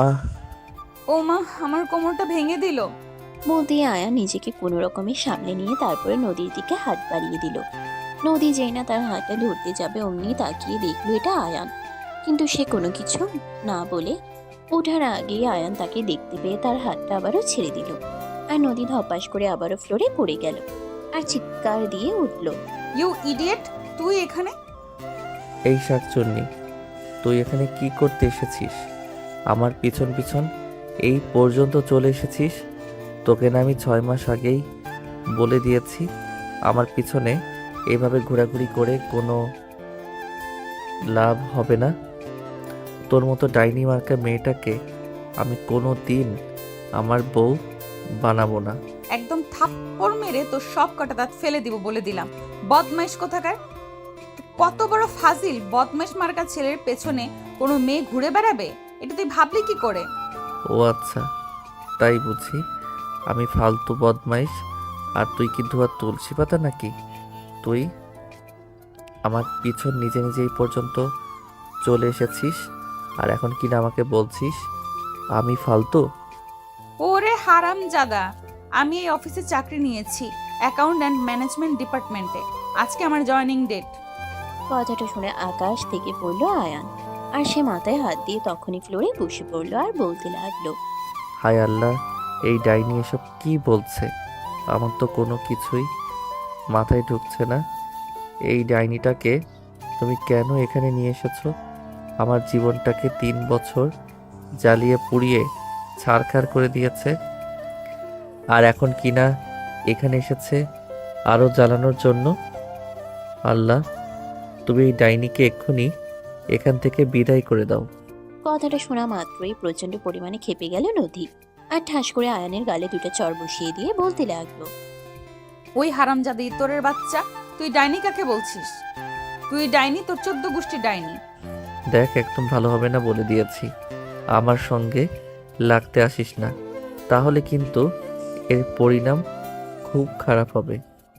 আহ! ও মা, আমার কোমরটা ভেঙে দিল। মুখ দিয়ে আয়ান নিজেকে কোনো রকমে সামলে নিয়ে তারপরে নদীর দিকে হাত বাড়িয়ে দিল। নদী যেই না তার হাতটা ধরতে যাবে অমনি তাকিয়ে দেখলো এটা আয়ান, কিন্তু সে কোনো কিছু না বলে ওঠার আগেই আয়ান তাকে দেখতে পেয়ে তার হাতটা আবারও ছেড়ে দিল। আর নদী ধপাস করে আবারও ফ্লোরে পড়ে গেল আর চিৎকার দিয়ে উঠল। ইউ ইডিয়েট, তুই এখানে? এই শাকচুন্নি, তুই এখানে কি করতে এসেছিস? আমার পিছন পিছন এই পর্যন্ত চলে এসেছিস? তোকে না আমি 6 মাস আগেই বলে দিয়েছি আমার পিছনে এভাবে ঘোরাঘুরি করে কোনো লাভ হবে না। তোর মতো ডাইনি মার্কা মেয়েটাকে আমি কোনো দিন আমার বউ বানাবো না। একদম থাপ্পড় মেরে তোর সব কটা দাঁত ফেলে দিব বলে দিলাম। বদমাইশ কোথাকার! কত বড় ফাজিল! বদমাইশ মার্কা ছেলের পেছনে কোনো মেয়ে ঘুরে বেড়াবে? এটা তুই ভাবলি কি করে? ও আচ্ছা, তাই বুঝি আমি ফালতু বদমাইশ। আর তুই কি ধোয়া তুলসী পাতা নাকি? তুই আমার পিছন নিজে নিজে এই পর্যন্ত চলে এসেছিস আর এখন কিনা আমাকে বলছিস আমি ফালতু? ওরে হারামজাদা! আমি এই অফিসে চাকরি নিয়েছি, অ্যাকাউন্ট অ্যান্ড ম্যানেজমেন্ট ডিপার্টমেন্টে। আজকে আমার জয়েনিং ডেট। কথাটা শুনে আকাশ থেকে পড়লো আয়ান, আর সে মাথায় হাত দিয়ে তখনই ফ্লোরে বসে পড়লো আর বলতে লাগলো। হায় আল্লাহ, এই ডাইনি এসব কি বলছে? আমার তো কোনো কিছুই মাথায় ঢুকছে না। এই ডাইনিটাকে তুমি কেন এখানে নিয়ে এসেছো? আমার জীবনটাকে 3 বছর জ্বালিয়ে পুড়িয়ে ছারখার করে দিয়েছে, আর এখন কিনা এখানে এসেছে আরও জ্বালানোর জন্য। আল্লাহ, তুমি এই ডাইনিকে এক্ষুনি এখান থেকে বিদায় করে দাও। কথাটা শোনা মাত্রই প্রচন্ড পরিমাণে ক্ষেপে গেল নদী, আর ঠাস করে আয়ানের গালে দুটো চড় বসিয়ে দিয়ে বলতে লাগলো। ওই হারামজাদি তোরের বাচ্চা, তুই ডাইনি কাকে বলছিস? তুই ডাইনি, তোর 14 গোষ্ঠী ডাইনি। দেখ, একদম ভালো হবে না বলে দিয়েছি। আমার সঙ্গে লাগতে আসিস না, তাহলে কিন্তু এর পরিণাম খুব খারাপ হবে।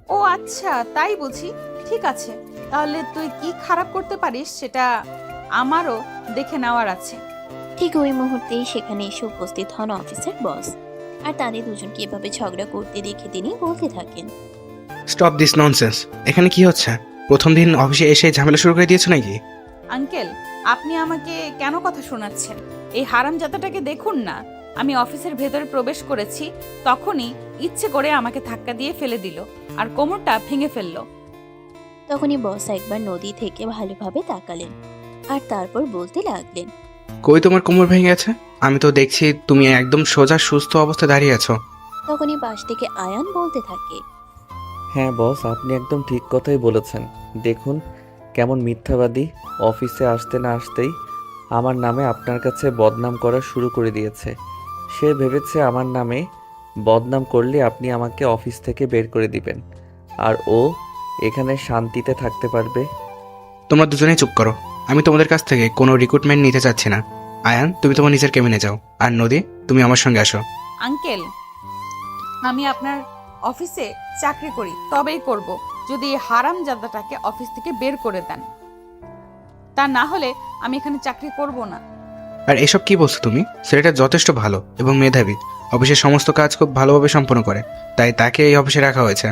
ও আচ্ছা, তাই বুঝি। ঠিক আছে, তাহলে তুই কি খারাপ করতে পারিস সেটা আমারও দেখে নেওয়ার আছে। ঠিক ওই মুহূর্তেই সেখানে এসে উপস্থিত হন অফিসের বস, আর তাদের দুজনকে এভাবে ঝগড়া করতে দেখে তিনি বলতে থাকেন। Stop this nonsense. এখানে কি হচ্ছে? প্রথম দিন অফিসে এসে ঝামেলা শুরু করে দিয়েছো নাকি? আঙ্কেল, আপনি আমাকে কেন কথা শোনাচ্ছেন? এই হারামজাদাটাকে দেখুন না। আমি অফিসের ভেতরে প্রবেশ করেছি, তখনই ইচ্ছে করে আমাকে ধাক্কা দিয়ে ফেলে দিল আর কোমরটা ভেঙে ফেললো। তখনই বস একবার নদী থেকে ভালোভাবে তাকালেন আর তারপর বলতে লাগলেন। কই তোমার কোমর ভেঙে গেছে? আমি তো দেখছি তুমি একদম সোজা সুস্থ অবস্থায় দাঁড়িয়ে আছো। তখনই পাশ থেকে আয়ান বলতে থাকে। হ্যাঁ বস, আপনি একদম ঠিক কথাই বলেছেন। দেখুন কেমন মিথ্যাবাদী, অফিসে আসতে না আসতেই আমার নামে আপনার কাছে বদনাম করা শুরু করে দিয়েছে। সে ভেবেছে আমার নামে বদনাম করলে আপনি আমাকে অফিস থেকে বের করে দিবেন, আর ও এখানে শান্তিতে থাকতে পারবে। তোমরা দুজনেই চুপ করো। আমি তোমাদের কাছ থেকে কোনো রিক্রুটমেন্ট নিতে চাচ্ছি না। আয়ান, তুমি তোমার নিজের কেবিনে যাও, আর নদী, তুমি আমার সঙ্গে আসো। আঙ্কেল, আমি আপনার অফিসে চাকরি করি, তবেই করব যদি এই হারামজাদাটাকে অফিস থেকে বের করে দেন। তা না হলে আমি এখানে চাকরি করব না। আর এসব কি বলছো তুমি? ছেলেটা যথেষ্ট ভালো এবং মেধাবী, অফিসের সমস্ত কাজ খুব ভালোভাবে সম্পন্ন করে, তাই তাকে এই অফিসে রাখা হয়েছে।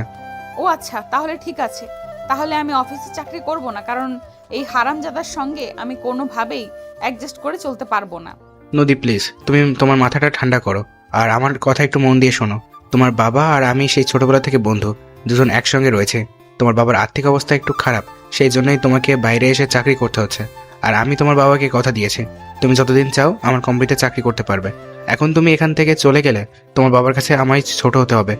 ও আচ্ছা, তাহলে ঠিক আছে। তাহলে আমি অফিসে চাকরি করব না, কারণ এই হারামজাদার সঙ্গে আমি কোনোভাবেই অ্যাডজাস্ট করে চলতে পারবো না। নদী প্লিজ, তুমি তোমার মাথাটা ঠান্ডা করো আর আমার কথা একটু মন দিয়ে শোনো। তোমার বাবা আর আমি সেই ছোটবেলা থেকে বন্ধু, দুজন একসঙ্গে রয়েছে। তোমার বাবার আর্থিক অবস্থা একটু খারাপ, সেই জন্যই তোমাকে বাইরে এসে চাকরি করতে হচ্ছে। আর আমি তোমার বাবাকে কথা দিয়েছি, তুমি যতদিন চাও আমার কোম্পানিতে চাকরি করতে পারবে। এখন তুমি এখান থেকে চলে গেলে তোমার বাবার কাছে আমায় ছোট হতে হবে।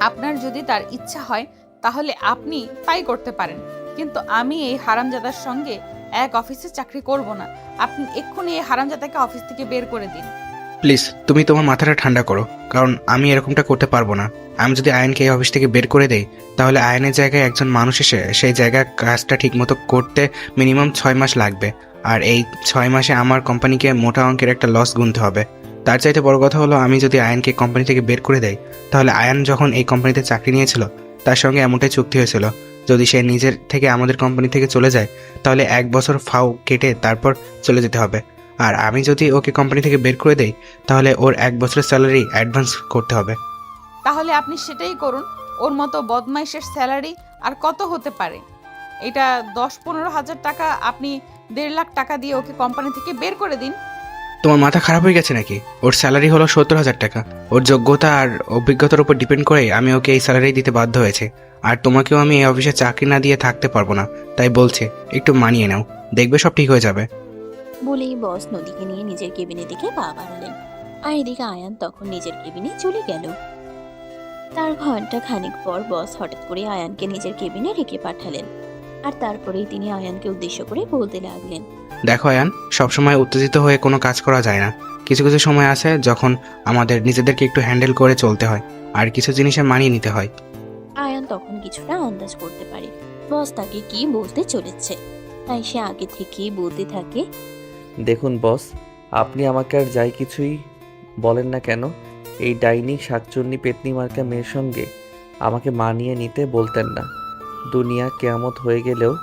আপনার যদি তার ইচ্ছা হয় তাহলে আপনি তাই করতে পারেন, কিন্তু আমি এই হারামজাদার সঙ্গে এক অফিসে চাকরি করব না। আপনি এক্ষুনি এই হারামজাদাকে অফিস থেকে বের করে দিন। প্লিজ তুমি তোমার মাথাটা ঠান্ডা করো, কারণ আমি এরকমটা করতে পারবো না। আমি যদি আয়নকে এই অফিস থেকে বের করে দেই, তাহলে আয়নের জায়গায় একজন মানুষ এসে সেই জায়গায় কাজটা ঠিকমতো করতে মিনিমাম 6 মাস লাগবে। আর এই 6 মাসে আমার কোম্পানিকে মোটা অঙ্কের একটা লস গুনতে হবে। তার চাইতে বড় কথা হলো, আমি যদি আয়নকে কোম্পানি থেকে বের করে দেই, তাহলে আয়ন যখন এই কোম্পানিতে চাকরি নিয়েছিল তার সঙ্গে এমনটাই চুক্তি হয়েছিল, যদি সে নিজের থেকে আমাদের কোম্পানি থেকে চলে যায় তাহলে 1 বছর ফাও কেটে তারপর চলে যেতে হবে। আর আমি যদি ওকে কোম্পানি থেকে বের করে দেই তাহলে ওর 1 বছরের স্যালারি অ্যাডভান্স করতে হবে। তাহলে আপনি সেটাই করুন। ওর মতো বদমাইশের স্যালারি আর কত হতে পারে? এটা 10-15 হাজার টাকা, আপনি 1.5 লাখ টাকা দিয়ে ওকে কোম্পানি থেকে বের করে দিন। তোমার মাথা খারাপ হয়ে গেছে নাকি? ওর স্যালারি হলো 70,000 টাকা। ওর যোগ্যতা আর অভিজ্ঞতার উপর ডিপেন্ড করেই আমি ওকে এই স্যালারি দিতে বাধ্য হয়েছে। আর তোমাকেও আমি এই অফিসে চাকরি না দিয়ে থাকতে পারবো না, তাই বলছে একটু মানিয়ে নাও, দেখবে সব ঠিক হয়ে যাবে। বলেই বস নদীকে নিয়ে নিজের কেবিনের দিকে পা বাড়ালেন। আর এদিকে আয়ান তখন নিজের কেবিনে চলে গেল। তার ঘন্টা খানিক পর বস হঠাৎ করে আয়ানকে নিজের কেবিনে রেখে পাঠালেন। আর তারপরেই তিনি আয়ানকে উদ্দেশ্য করে বলতে লাগলেন, দেখো আয়ান, সবসময় উত্তেজিত হয়ে কোনো কাজ করা যায় না। কিছু কিছু সময় আছে যখন আমাদের নিজেদেরকে একটু হ্যান্ডেল করে চলতে হয়, আর কিছু জিনিসে মানিয়ে নিতে হয়। আয়ান তখন কিছুটা আন্দাজ করতে পারে বস তাকে কি বলতে চলেছে, তাই সে আগে থেকেই বলতে থাকে, দেখুন বস, আপনি আমাকে আর যাই কিছুই বলেন না কেন, এই ডাইনি শাকচুন্নি পেতনি মার্কা মেয়ের সঙ্গে আমাকে মানিয়ে নিতে বলতেন না। দুনিয়া কেয়ামত হয়ে গেলেও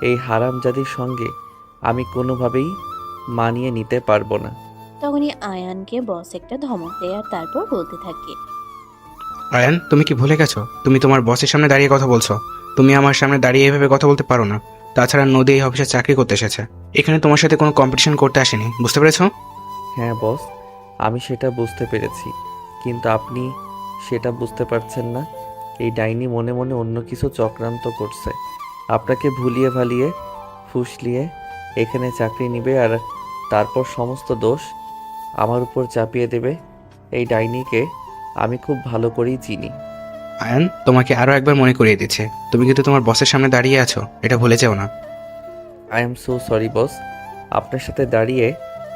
এই হারামজাদির সঙ্গে আমি কোনোভাবেই মানিয়ে নিতে পারবো না। তখনই আয়ানকে বস একটা ধমক দেয় আর তারপর বলতে থাকে, আয়ান, তুমি কি ভুলে গেছো? তুমি তোমার বসের সামনে দাঁড়িয়ে কথা বলছো। তুমি আমার সামনে দাঁড়িয়ে এভাবে কথা বলতে পারো না। তাছাড়া নদী এই অফিসে চাকরি করতে এসেছে, এখানে তোমার সাথে কোনো কম্পিটিশন করতে আসেনি, বুঝতে পেরেছো? হ্যাঁ বস, আমি সেটা বুঝতে পেরেছি, কিন্তু আপনি সেটা বুঝতে পারছেন না। এই ডাইনি মনে মনে অন্য কিছু চক্রান্ত করছে। আপনাকে ভুলিয়ে ভালিয়ে ফুসলিয়ে এখানে চাকরি নেবে আর তারপর সমস্ত দোষ আমার উপর চাপিয়ে দেবে। এই ডাইনিকে আমি খুব ভালো করেই চিনি। আয়ান, তোমাকে আরো একবার মনে করিয়ে দিচ্ছে, তুমি কিন্তু তোমার বসের সামনে দাঁড়িয়ে আছো, এটা ভুলে যেও না। I am so sorry boss, আপনার সাথে দাঁড়িয়ে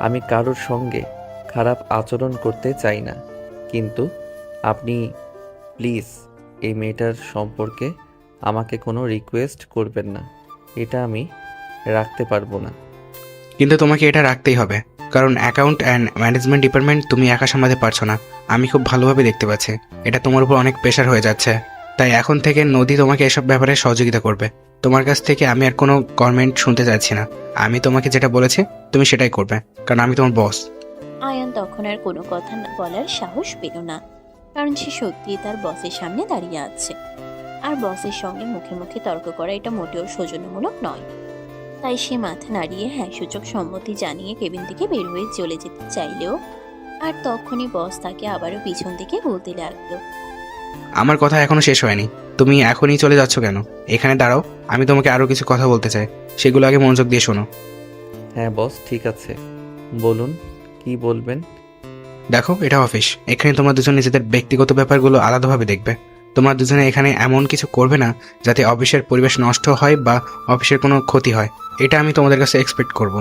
আমি কারোর সঙ্গে খারাপ আচরণ করতে চাই না, কিন্তু আপনি প্লিজ এই মেয়েটার সম্পর্কে আমাকে কোনো রিকোয়েস্ট করবেন না। এটা আমি রাখতে পারবো না। কিন্তু তোমাকে এটা রাখতেই হবে, কারণ অ্যাকাউন্ট অ্যান্ড ম্যানেজমেন্ট ডিপার্টমেন্ট তুমি একা সামলাতে পারছো না। আমি খুব ভালোভাবে দেখতে পাচ্ছি এটা তোমার উপর অনেক প্রেশার হয়ে যাচ্ছে। তাই এখন থেকে নদী তোমাকে এসব ব্যাপারে সহযোগিতা করবে। তোমার কাছ থেকে আমি আর কোনো কমেন্ট শুনতে চাচ্ছি না। আমি তোমাকে যেটা বলেছি তুমি সেটাই করবে, কারণ আমি তোমার বস। আয়ান তখন আর কোনো কথা বলার সাহস পেল না, কারণ সে সত্যিই তার বসের সামনে দাঁড়িয়ে আছে। আর বসের সঙ্গে মুখে মুখে তর্ক করা এটা মোটেও সৌজন্যমূলক নয়। তাই সে মাথা নাড়িয়ে হ্যাঁ সূচক সম্মতি জানিয়ে কেবিন থেকে বের হয়ে চলে যেতে চাইলেও আর তখনই বস তাকে আবারও পিছন থেকে বলতে লাগলো, আমার কথা এখনো শেষ হয়নি, তুমি এখনই চলে যাচ্ছ কেন? এখানে দাঁড়াও, আমি তোমাকে আরো কিছু কথা বলতে চাই, সেগুলো আগে মনোযোগ দিয়ে শোনো। হ্যাঁ বস, ঠিক আছে, বলুন কি বলবেন। দেখো, এটা অফিস, এখানে তোমরা দুজন নিজেদের ব্যক্তিগত ব্যাপারগুলো আলাদাভাবে দেখবে। তোমরা দুজনে এখানে এমন কিছু করবে না যাতে অফিসের পরিবেশ নষ্ট হয় বা অফিসের কোনো ক্ষতি হয়। এটা আমি তোমাদের কাছে এক্সপেক্ট করব।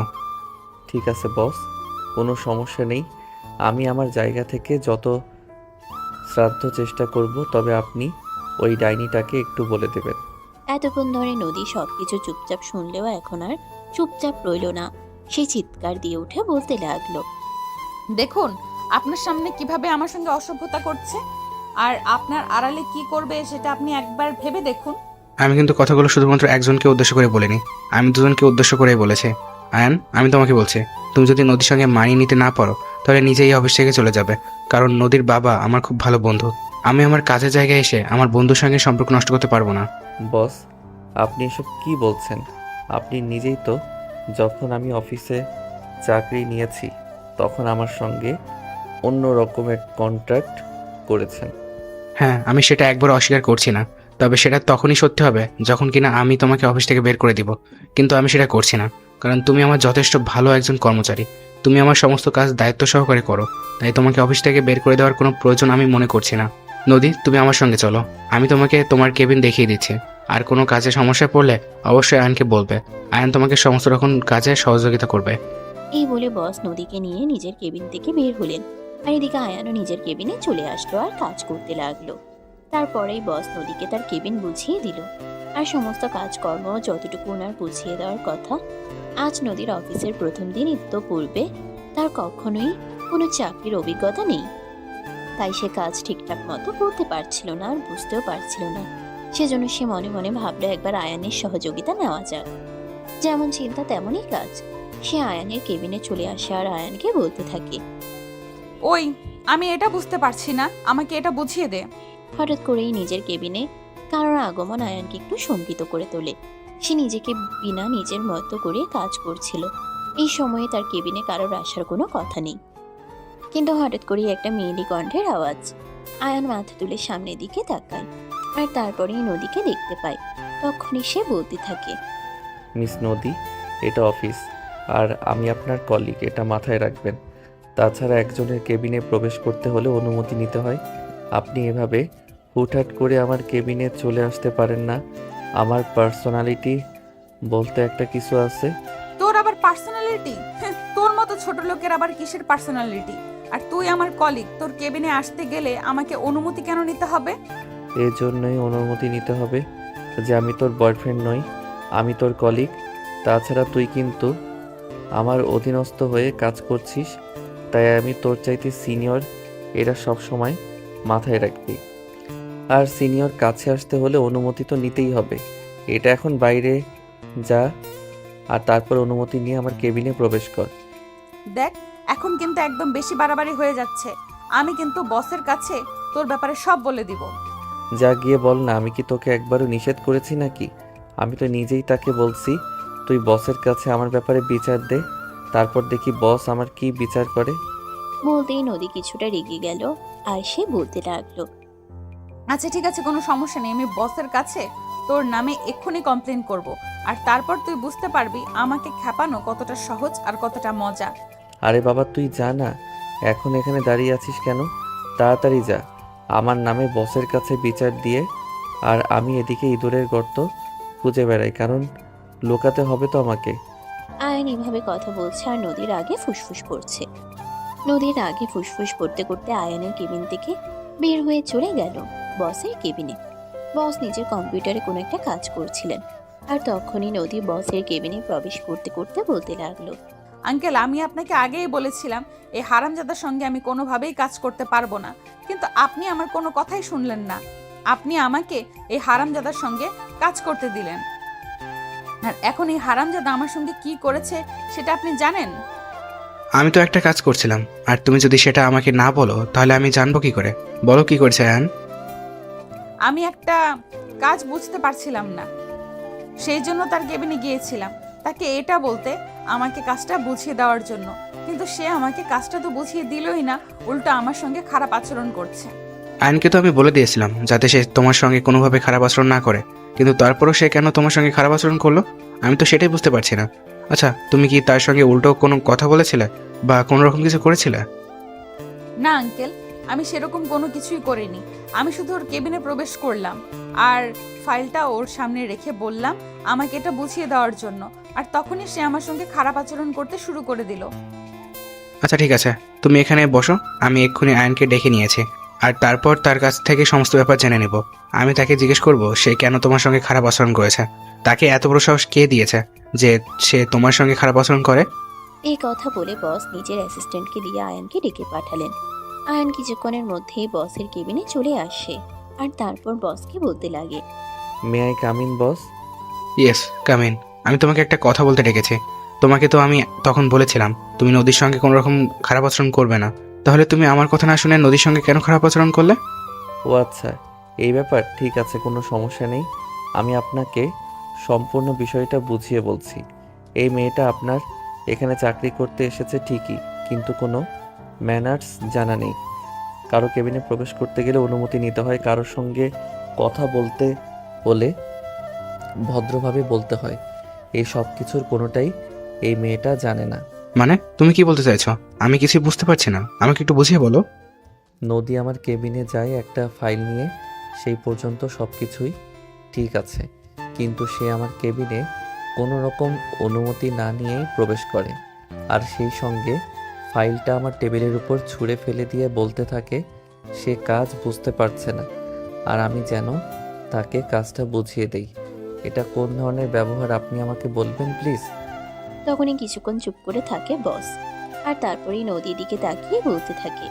ঠিক আছে বস, কোনো সমস্যা নেই। আমি আমার জায়গা থেকে যত শ্রাদ্ধ চেষ্টা করব, তবে আপনি ওই ডাইনিটাকে একটু বলে দেবেন। এতক্ষণ ধরে নদী সবকিছু চুপচাপ শুনলেও এখন আর চুপচাপ রইল না। সে চিৎকার দিয়ে উঠে বলতে লাগলো, দেখুন আপনার সামনে কিভাবে আমার সঙ্গে অসভ্যতা করছে, আর আপনার আড়ালে কি করবে সেটা আপনি একবার ভেবে দেখুন। আমি কিন্তু কথাগুলো শুধুমাত্র একজনকে উদ্দেশ্য করে বলিনি, আমি দুজনকে উদ্দেশ্য করেই বলেছি। আয়ান, আমি তোমাকে বলছি, তুমি যদি নদীর সঙ্গে মানিয়ে নিতে না পারো তাহলে নিজেই অফিস থেকে চলে যাবে, কারণ নদীর বাবা আমার খুব ভালো বন্ধু। আমি আমার কাজের জায়গায় এসে আমার বন্ধুর সঙ্গে সম্পর্ক নষ্ট করতে পারবো না। বস, আপনি এসব কি বলছেন? আপনি নিজেই তো যখন আমি অফিসে চাকরি নিয়েছি তখন আমার সঙ্গে অন্য রকমের কন্ট্রাক্ট করেছেন। হ্যাঁ, আমি সেটা একবার অস্বীকার করছি না, তবে সেটা তখনই সত্যি হবে যখন কিনা আমি তোমাকে অফিস থেকে বের করে দিব। কিন্তু আমি সেটা করছি না, কারণ তুমি আমার যথেষ্ট ভালো একজন কর্মচারী। তুমি আমার সমস্ত কাজ দায়িত্ব সহকারে করো, তাই তোমাকে অফিস থেকে বের করে দেওয়ার কোনো প্রয়োজন আমি মনে করছি না। নদী, তুমি আমার সঙ্গে চলো, আমি তোমাকে তোমার কেবিন দেখিয়ে দিচ্ছি। আর কোনো কাজে সমস্যায় পড়লে অবশ্যই আয়নকে বলবে, আয়ন তোমাকে সমস্ত রকম কাজে সহযোগিতা করবে। এই বলে বস নদীকে নিয়ে নিজের কেবিন থেকে বের হলেন। আর এদিকে আয়ানও নিজের কেবিনে চলে আসলো আর কাজ করতে লাগলো। তারপরেই বস নদীকে তার কেবিন বুঝিয়ে দিল আর সমস্ত কাজকর্ম যতটুকু ওনার বুঝিয়ে দেওয়ার কথা। আজ নদীর অফিসের প্রথম দিন ইত্যপূর্বে তার কখনোই কোনো চাকরির অভিজ্ঞতা নেই, তাই সে কাজ ঠিকঠাক মতো করতে পারছিল না আর বুঝতেও পারছিল না। সেজন্য সে মনে মনে ভাবলো একবার আয়ানের সহযোগিতা নেওয়া যাক। যেমন চিন্তা তেমনই কাজ। সে আয়ানের কেবিনে চলে আসে আর আয়ানকে বলতে থাকে। ওই, আমি এটা বুঝতে পারছি না, আমাকে এটা বুঝিয়ে দে। হঠাৎ করেই নিজের কেবিনে কারোর আগমন আয়ানকে একটু শঙ্কিত করে তোলে। সে নিজেকে বিনা নিজের মতো করে কাজ করছিল। এই সময়ে তার কেবিনে কারোর আসার কোনো কথা নেই, কিন্তু হঠাৎ করেই একটা মেয়েলি কণ্ঠের আওয়াজ। আয়ান মাথা তুলে সামনের দিকে তাকায় আর তারপরেই নদীকে দেখতে পায়। তখনই সে বলতে থাকে। মিস নদী, এটা অফিস আর আমি আপনার কলিগ, এটা মাথায় রাখবেন। তাছাড়া একজনের কেবিনে প্রবেশ করতে হলে অনুমতি নিতে হয়। আপনি এভাবে হুটহাট করে আমার কেবিনে চলে আসতে পারেন না। আমার পার্সোনালিটি বলতে একটা কিছু আছে। তোর আবার পার্সোনালিটি? তোর মতো ছোট লোকের আবার কিসের পার্সোনালিটি? আর তুই আমার কলিগ, তোর কেবিনে আসতে গেলে আমাকে অনুমতি কেন নিতে হবে? এই জন্যই অনুমতি নিতে হবে যে আমি তোর বয়ফ্রেন্ড নই, আমি তোর কলিগ। তাছাড়া তুই কিন্তু আমার অধীনস্থ হয়ে কাজ করছিস, তাই আমি তোর চাইতে সিনিয়র, এটা সব সময় মাথায় রাখবি। আর সিনিয়র কাছে আসতে হলে অনুমতি তো নিতেই হবে। এটা এখন বাইরে যা আর তারপর অনুমতি নিয়ে আমার কেবিনে প্রবেশ কর। দেখ, এখন কিন্তু একদম বেশি বাড়াবাড়ি হয়ে যাচ্ছে। আমি কিন্তু বসের কাছে তোর ব্যাপারে সব বলে দিব। যা গিয়ে বল না, আমি কি তোকে একবারও নিষেধ করেছি নাকি? আমি তো নিজেই তাকে বলছি তুই বসের কাছে আমার ব্যাপারে বিচার দে, তারপর দেখি বস আমার কি বিচার করে। বলতেই নদী কিছুটা রেগে গেল আর সে বলতে লাগলো। আচ্ছা ঠিক আছে, কোনো সমস্যা নেই, আমি বসের কাছে তোর নামে এক্ষুনি কমপ্লেন করব। আর তারপর তুই বুঝতে পারবি আমাকে খেপানো কতটা সহজ আর কতটা মজা। আরে বাবা, তুই যা না, এখন এখানে দাঁড়িয়ে আছিস কেন? তাড়াতাড়ি যা, আমার নামে বসের কাছে বিচার দিয়ে। আর আমি এদিকে ইঁদুরের গর্ত খুঁজে বেড়াই, কারণ লুকাতে হবে তো আমাকে। আয়ান এভাবে কথা বলছে আর নদীর আগে ফুসফুস করছে। নদীর আগে ফুসফুস করতে করতে আয়ানের কেবিন থেকে বের হয়ে চলে গেল বসের কেবিনে। বস নিজের কম্পিউটারে কোনো একটা কাজ করছিলেন আর তখনই নদী বসের কেবিনে প্রবেশ করতে করতে বলতে লাগলো। আঙ্কেল, আমি আপনাকে আগেই বলেছিলাম এই হারামজাদার সঙ্গে আমি কোনোভাবেই কাজ করতে পারবো না, কিন্তু আপনি আমার কোনো কথাই শুনলেন না। আপনি আমাকে এই হারামজাদার সঙ্গে কাজ করতে দিলেন, আর এখন এই হারামজাদা আমার সঙ্গে কি করেছে সেটা আপনি জানেন? আমি তো একটা কাজ করছিলাম, আর তুমি যদি সেটা আমাকে না বলো তাহলে আমি জানবো কি করে? বলো কি করছে আয়ান? আমি একটা কাজ বুঝতে পারছিলাম না, সেই জন্য তার কেবিনে গিয়েছিলাম তাকে এটা বলতে, আমাকে কাজটা বুঝিয়ে দেওয়ার জন্য। কিন্তু সে আমাকে কাজটা তো বুঝিয়ে দিলই না, উল্টো আমার সঙ্গে খারাপ আচরণ করছে। আয়ানকে তো আমি বলে দিয়েছিলাম যাতে সে তোমার সঙ্গে কোনোভাবে খারাপ আচরণ না করে, কিন্তু তারপরও সে কেন তোমার সঙ্গে খারাপ আচরণ করলো আমি তো সেটাই বুঝতে পারছি না। আচ্ছা, তুমি কি তার সঙ্গে উল্টো কোনো কথা বলেছিলে বা কোনো রকম কিছু করেছিলে? না আঙ্কেল, আমি সেরকম কোনো কিছুই করিনি। আমি শুধু ওর কেবিনে প্রবেশ করলাম আর ফাইলটা ওর সামনে রেখে বললাম আমাকে এটা বুঝিয়ে দেওয়ার জন্য, আর তখনই সে আমার সঙ্গে খারাপ আচরণ করতে শুরু করে দিল। আচ্ছা ঠিক আছে, তুমি এখানে বসো, আমি এক্ষুনি আয়নকে ডেকে নিয়েছি আর তারপর তার কাছ থেকে সমস্ত ব্যাপার জেনে নেব। আমি তাকে জিজ্ঞেস করব সে কেন তোমার সঙ্গে খারাপ আচরণ করেছে, তাকে এত বড় সাহস কে দিয়েছে যে সে তোমার সঙ্গে খারাপ আচরণ করে। এই কথা বলে বস নিজের অ্যাসিস্ট্যান্টকে দিয়ে আয়ানকে ডেকে পাঠালেন। আয়ান কিছুক্ষণের মধ্যেই বসের কেবিনে চলে আসে আর তারপর বসকে বলতে লাগে। May I come in boss? Yes, come in. আমি তোমাকে একটা কথা বলতে ডেকেছি। তোমাকে তো আমি তখন বলেছিলাম তুমি নদীর সঙ্গে কোনো রকম খারাপ আচরণ করবে না, তাহলে তুমি আমার কথা না শুনে নদীর সঙ্গে কেন খারাপ আচরণ করলে? ও আচ্ছা, এই ব্যাপার, ঠিক আছে, কোনো সমস্যা নেই। আমি আপনাকে সম্পূর্ণ বিষয়টা বুঝিয়ে বলছি। এই মেয়েটা আপনার এখানে চাকরি করতে এসেছে ঠিকই, কিন্তু কোনো ম্যানার্স জানা নেই। কারো কেবিনে প্রবেশ করতে গেলে অনুমতি নিতে হয়, কারোর সঙ্গে কথা বলতে হলে ভদ্রভাবে বলতে হয়। এই সব কিছুর কোনোটাই এই মেয়েটা জানে না। মানে তুমি কি বলতে চাইছো? আমি কিছুই বুঝতে পারছি না, আমাকে একটু বুঝিয়ে বলো। নদী আমার কেবিনে যায় একটা ফাইল নিয়ে, সেই পর্যন্ত সব কিছুই ঠিক আছে, কিন্তু সে আমার কেবিনে কোনো রকম অনুমতি না নিয়েই প্রবেশ করে, আর সেই সঙ্গে ফাইলটা আমার টেবিলের উপর ছুঁড়ে ফেলে দিয়ে বলতে থাকে সে কাজ বুঝতে পারছে না, আর আমি যেন তাকে কাজটা বুঝিয়ে দেই। এটা কোন ধরনের ব্যবহার আপনি আমাকে বলবেন প্লিজ? তখনই কিছুক্ষণ চুপ করে থাকে বস আর তারপরেই নদীর দিকে তাকিয়ে বলতে থাকে।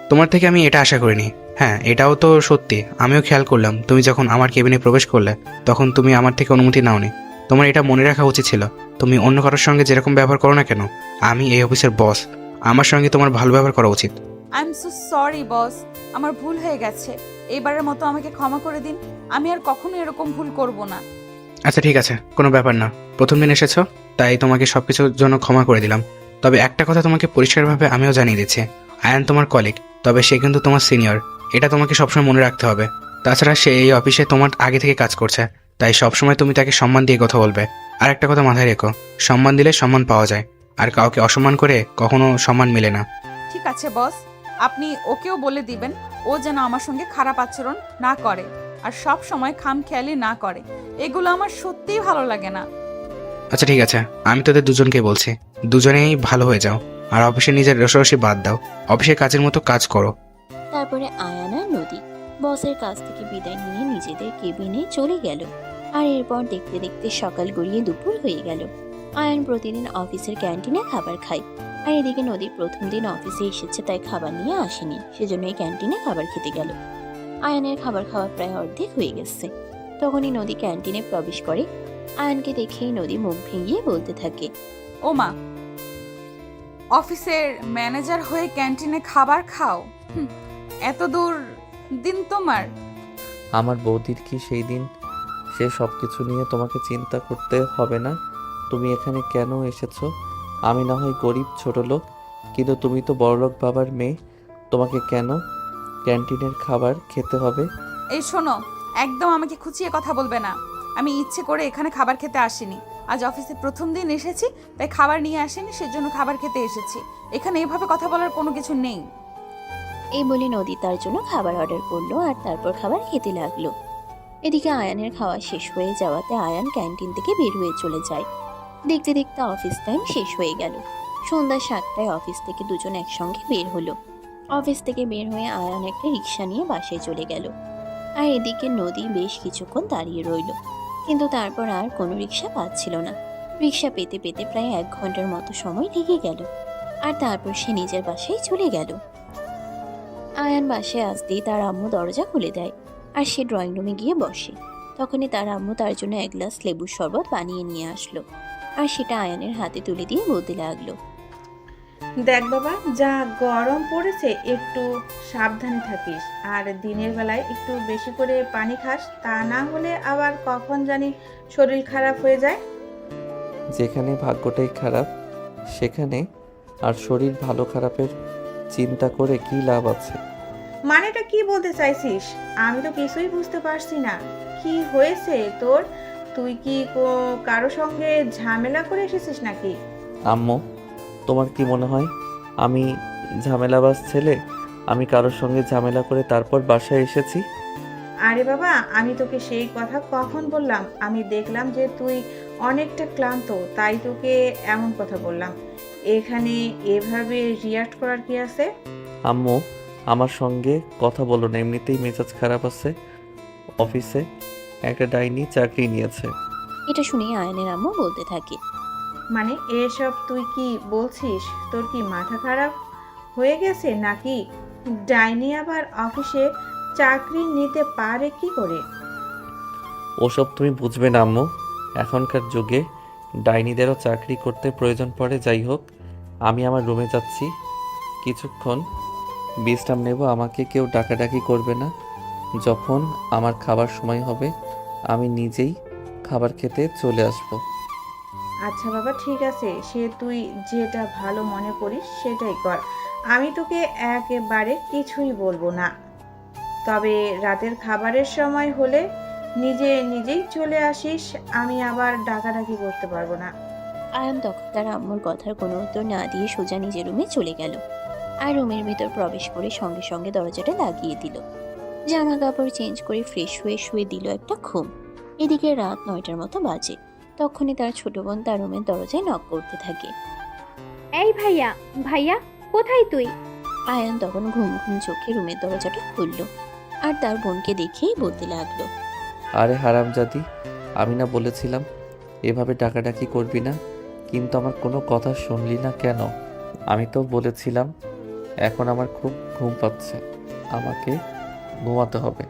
তোমার থেকে আমি এটা আশা করিনি। হ্যাঁ, এটাও তো সত্যি, আমিও খেয়াল করলাম তুমি যখন আমার কেবিনে প্রবেশ করলে তখন তুমি আমার থেকে অনুমতি নাওনি। তোমার এটা মনে রাখা উচিত ছিল তুমি অন্য কারোর সঙ্গে যেরকম ব্যবহার করো না কেন, আমি এই অফিসের বস, আমার সঙ্গে তোমার ভালো ব্যবহার করা উচিত। I am so sorry boss, আমার ভুল হয়ে গেছে। এইবারের মতো আমাকে ক্ষমা করে দিন। আমি আর কখনো এরকম ভুল করব না। আচ্ছা ঠিক আছে, কোনো ব্যাপার না, প্রথম দিন এসেছো তাই তোমাকে সব কিছুর জন্য ক্ষমা করে দিলাম। তবে একটা কথা তোমাকে পরিষ্কারভাবে আমিও জানিয়ে দিচ্ছি, আয়ান তোমার কলিগ, তবে সে কিন্তু তোমার সিনিয়র, এটা তোমাকে সবসময় মনে রাখতে হবে। তাছাড়া সে এই অফিসে তোমার আগে থেকে কাজ করছে, তাই সবসময় তুমি তাকে সম্মান দিয়ে কথা বলবে। আর একটা কথা মাথায় রেখো, সম্মান দিলে সম্মান পাওয়া যায়, আর কাউকে অসম্মান করে কখনো সম্মান মেলে না। ঠিক আছে বস, আপনি ওকেও বলে দিবেন ও যেন আমার সঙ্গে খারাপ আচরণ না করে আর সব সময় খামখেয়ালি না করে। এগুলো আমার সত্যিই ভালো লাগে না। আচ্ছা ঠিক আছে, আমি তোদের দুজনকে বলছি, দুজনেই ভালো হয়ে যাও, আর অফিসে নিজের রসারসি বাদ দাও, অফিসের কাজের মতো কাজ করো। তারপরে আয়ান আর নদী বসের কাছ থেকে বিদায় নিয়ে নিজেদের কেবিনে চলে গেল। আর এরপর দেখতে দেখতে সকাল গড়িয়ে দুপুর হয়ে গেল। আয়ান প্রতিদিন অফিসের ক্যান্টিনে খাবার খায়, আর এদিকে নদী প্রথম দিন অফিসে এসেছে তাই খাবার নিয়ে আসেনি, সেজন্য এই ক্যান্টিনে খাবার খেতে গেল। আয়ানের খাবার খাওয়া প্রায় অর্ধেক হয়ে গেছে। তখনই নদী ক্যান্টিনে প্রবেশ করে। আয়ানকে দেখেই নদী মুখ ভেঙিয়ে বলতে থাকে, ও মা, অফিসের ম্যানেজার হয়ে ক্যান্টিনে খাবার খাও? এত দূর দিন তোমার? আমার বৌদির কি সেই দিন? সে সব কিছু নিয়ে তোমাকে চিন্তা করতে হবে না। তুমি এখানে কেন এসেছো? আমি না হয় গরিব ছোট লোক, কিন্তু তুমি তো বড়লোক বাবার মেয়ে। তোমাকে কেন ক্যান্টিনের খাবার খেতে হবে? এই শোনো, একদম আমাকে খুঁচিয়ে কথা বলবে না। আমি ইচ্ছে করে এখানে খাবার খেতে আসিনি। আজ অফিসে প্রথম দিন এসেছি, তাই খাবার নিয়ে আসিনি, সেজন্য খাবার খেতে এসেছি। এখানে এভাবে কথা বলার কোনো কিছু নেই। এই বলে নদী তার জন্য খাবার অর্ডার করলো আর তারপর খাবার খেতে লাগলো। এদিকে আয়ানের খাওয়া শেষ হয়ে যাওয়াতে আয়ান ক্যান্টিন থেকে বের হয়ে চলে যায়। দেখতে দেখতে অফিস টাইম শেষ হয়ে গেল। সন্ধ্যা 7টায় অফিস থেকে দুজন একসঙ্গে বের হলো। অফিস থেকে বের হয়ে আয়ান একটা রিক্সা নিয়ে বাসায় চলে গেল। আর এদিকে নদী বেশ কিছুক্ষণ দাঁড়িয়ে রইল, কিন্তু তারপর আর কোনো রিক্সা পাচ্ছিল না। রিক্সা পেতে পেতে প্রায় 1 ঘন্টার মতো সময় লেগে গেল। আর তারপর সে নিজের বাসায় চলে গেল। আয়ান বাসায় আসতেই তার আম্মু দরজা খুলে দেয়, আর সে ড্রয়িং রুমে গিয়ে বসে। তখনই তার আম্মু তার জন্য 1 গ্লাস লেবুর শরবত বানিয়ে নিয়ে আসলো, আর সেটা আয়ানের হাতে তুলে দিয়ে বলতে লাগলো, দেখ বাবা, যা গরম পড়েছে একটু সাবধানে থাকিস, আর দিনের বেলায় একটু বেশি করে পানি খাস, তা না হলে আবার কখন জানি শরীর খারাপ হয়ে যায়। যেখানে ভাগ্যটাই খারাপ সেখানে আর শরীর ভালো খারাপের চিন্তা করে কি লাভ আছে? মানেটা কি বলতে চাইছিস? আমি তো কিছুই বুঝতে পারছি না। কি হয়েছে তোর? তুই কি কারো সঙ্গে ঝামেলা করে এসেছিস নাকি? আম্মু, তোমার কি মনে হয় আমি ঝামেলাবাজ ছেলে? আমি কারোর সঙ্গে ঝামেলা করে তারপর বাসায় এসেছি? আরে বাবা, আমি তোকে সেই কথা কখন বললাম? আমি দেখলাম যে তুই অনেকটা ক্লান্ত, তাই তোকে এমন কথা বললাম। এখানে এভাবে রিয়াক্ট করার কি আছে? আম্মু, আমার সঙ্গে কথা বলো না, এমনিতেই মেজাজ খারাপ আছে। অফিসে একটা ডাইনি চাকরি নিয়েছে। এটা শুনে আয়ানের আম্মু বলতে থাকে, মানে এসব তুই কি বলছিস? তোর কি মাথা খারাপ হয়ে গেছে নাকি? ডাইনি আবার অফিসে চাকরি নিতে পারে কি করে? ওসব তুমি বুঝবে না আম্মু। এখনকার যুগে ডাইনিদেরও চাকরি করতে প্রয়োজন পড়ে। যাই হোক, আমি আমার রুমে যাচ্ছি, কিছুক্ষণ বিশ্রাম নেব। আমাকে কেউ ডাকাডাকি করবে না। যখন আমার খাবার সময় হবে আমি নিজেই খাবার খেতে চলে আসব। আচ্ছা বাবা, ঠিক আছে, সে তুই যেটা ভালো মনে করিস সেটাই কর। আমি তোকে একেবারে কিছুই বলবো না। তবে রাতের খাবারের সময় হলে নিজেই চলে আসিস, আমি আবার ডাকাডাকি করতে পারবো না। আয়ান তখন তার আম্মুর কথার কোনো উত্তর না দিয়ে সোজা নিজের রুমে চলে গেল। আর রুমের ভিতর প্রবেশ করে সঙ্গে সঙ্গে দরজাটা লাগিয়ে দিল। জামা কাপড় চেঞ্জ করে ফ্রেশ হয়ে শুয়ে দিল একটা ঘুম। এদিকে রাত 9টার মতো বাজে। তখনই তার ছোট বোন তার রুমের দরজায় নক করতে থাকে। এই ভাইয়া, ভাইয়া কোথায় তুই? আয়ান তখন ঘুম ঘুম চোখে রুমের দরজাটা খুলল, আর তার বোনকে দেখেই বলতে লাগলো, আরে হারামজাদি, আমি না বলেছিলাম এভাবে ডাকাডাকি করবি না, কিন্তু আমার কোনো কথা শুনলি না কেন? আমি তো বলেছিলাম। এখন আমার খুব ঘুম পাচ্ছে, আমাকে ঘুমাতে হবে।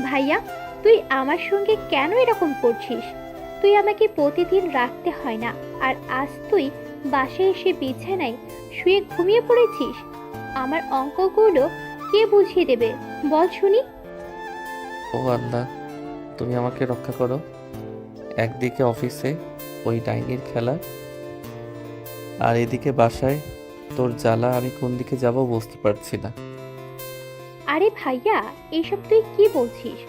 ভাইয়া, তুই আমার সঙ্গে কেন এরকম করছিস? তুই আমাকে প্রতিদিন রাখতে হয় না, আর আজ তুই বাসায় এসে বিছানায় শুয়ে ঘুমিয়ে পড়েছিস। আমার অঙ্কগুলো কে বুঝিয়ে দেবে বল শুনি? ও আল্লাহ, তুমি আমাকে রক্ষা করো। একদিকে অফিসে ওই ডাইনির খেলা, আর এদিকে বাসায় তোর জ্বালা। আমি কোন দিকে যাব বুঝতে পারছি না। আরে ভাইয়া, এইসব তুই কি বলছিস?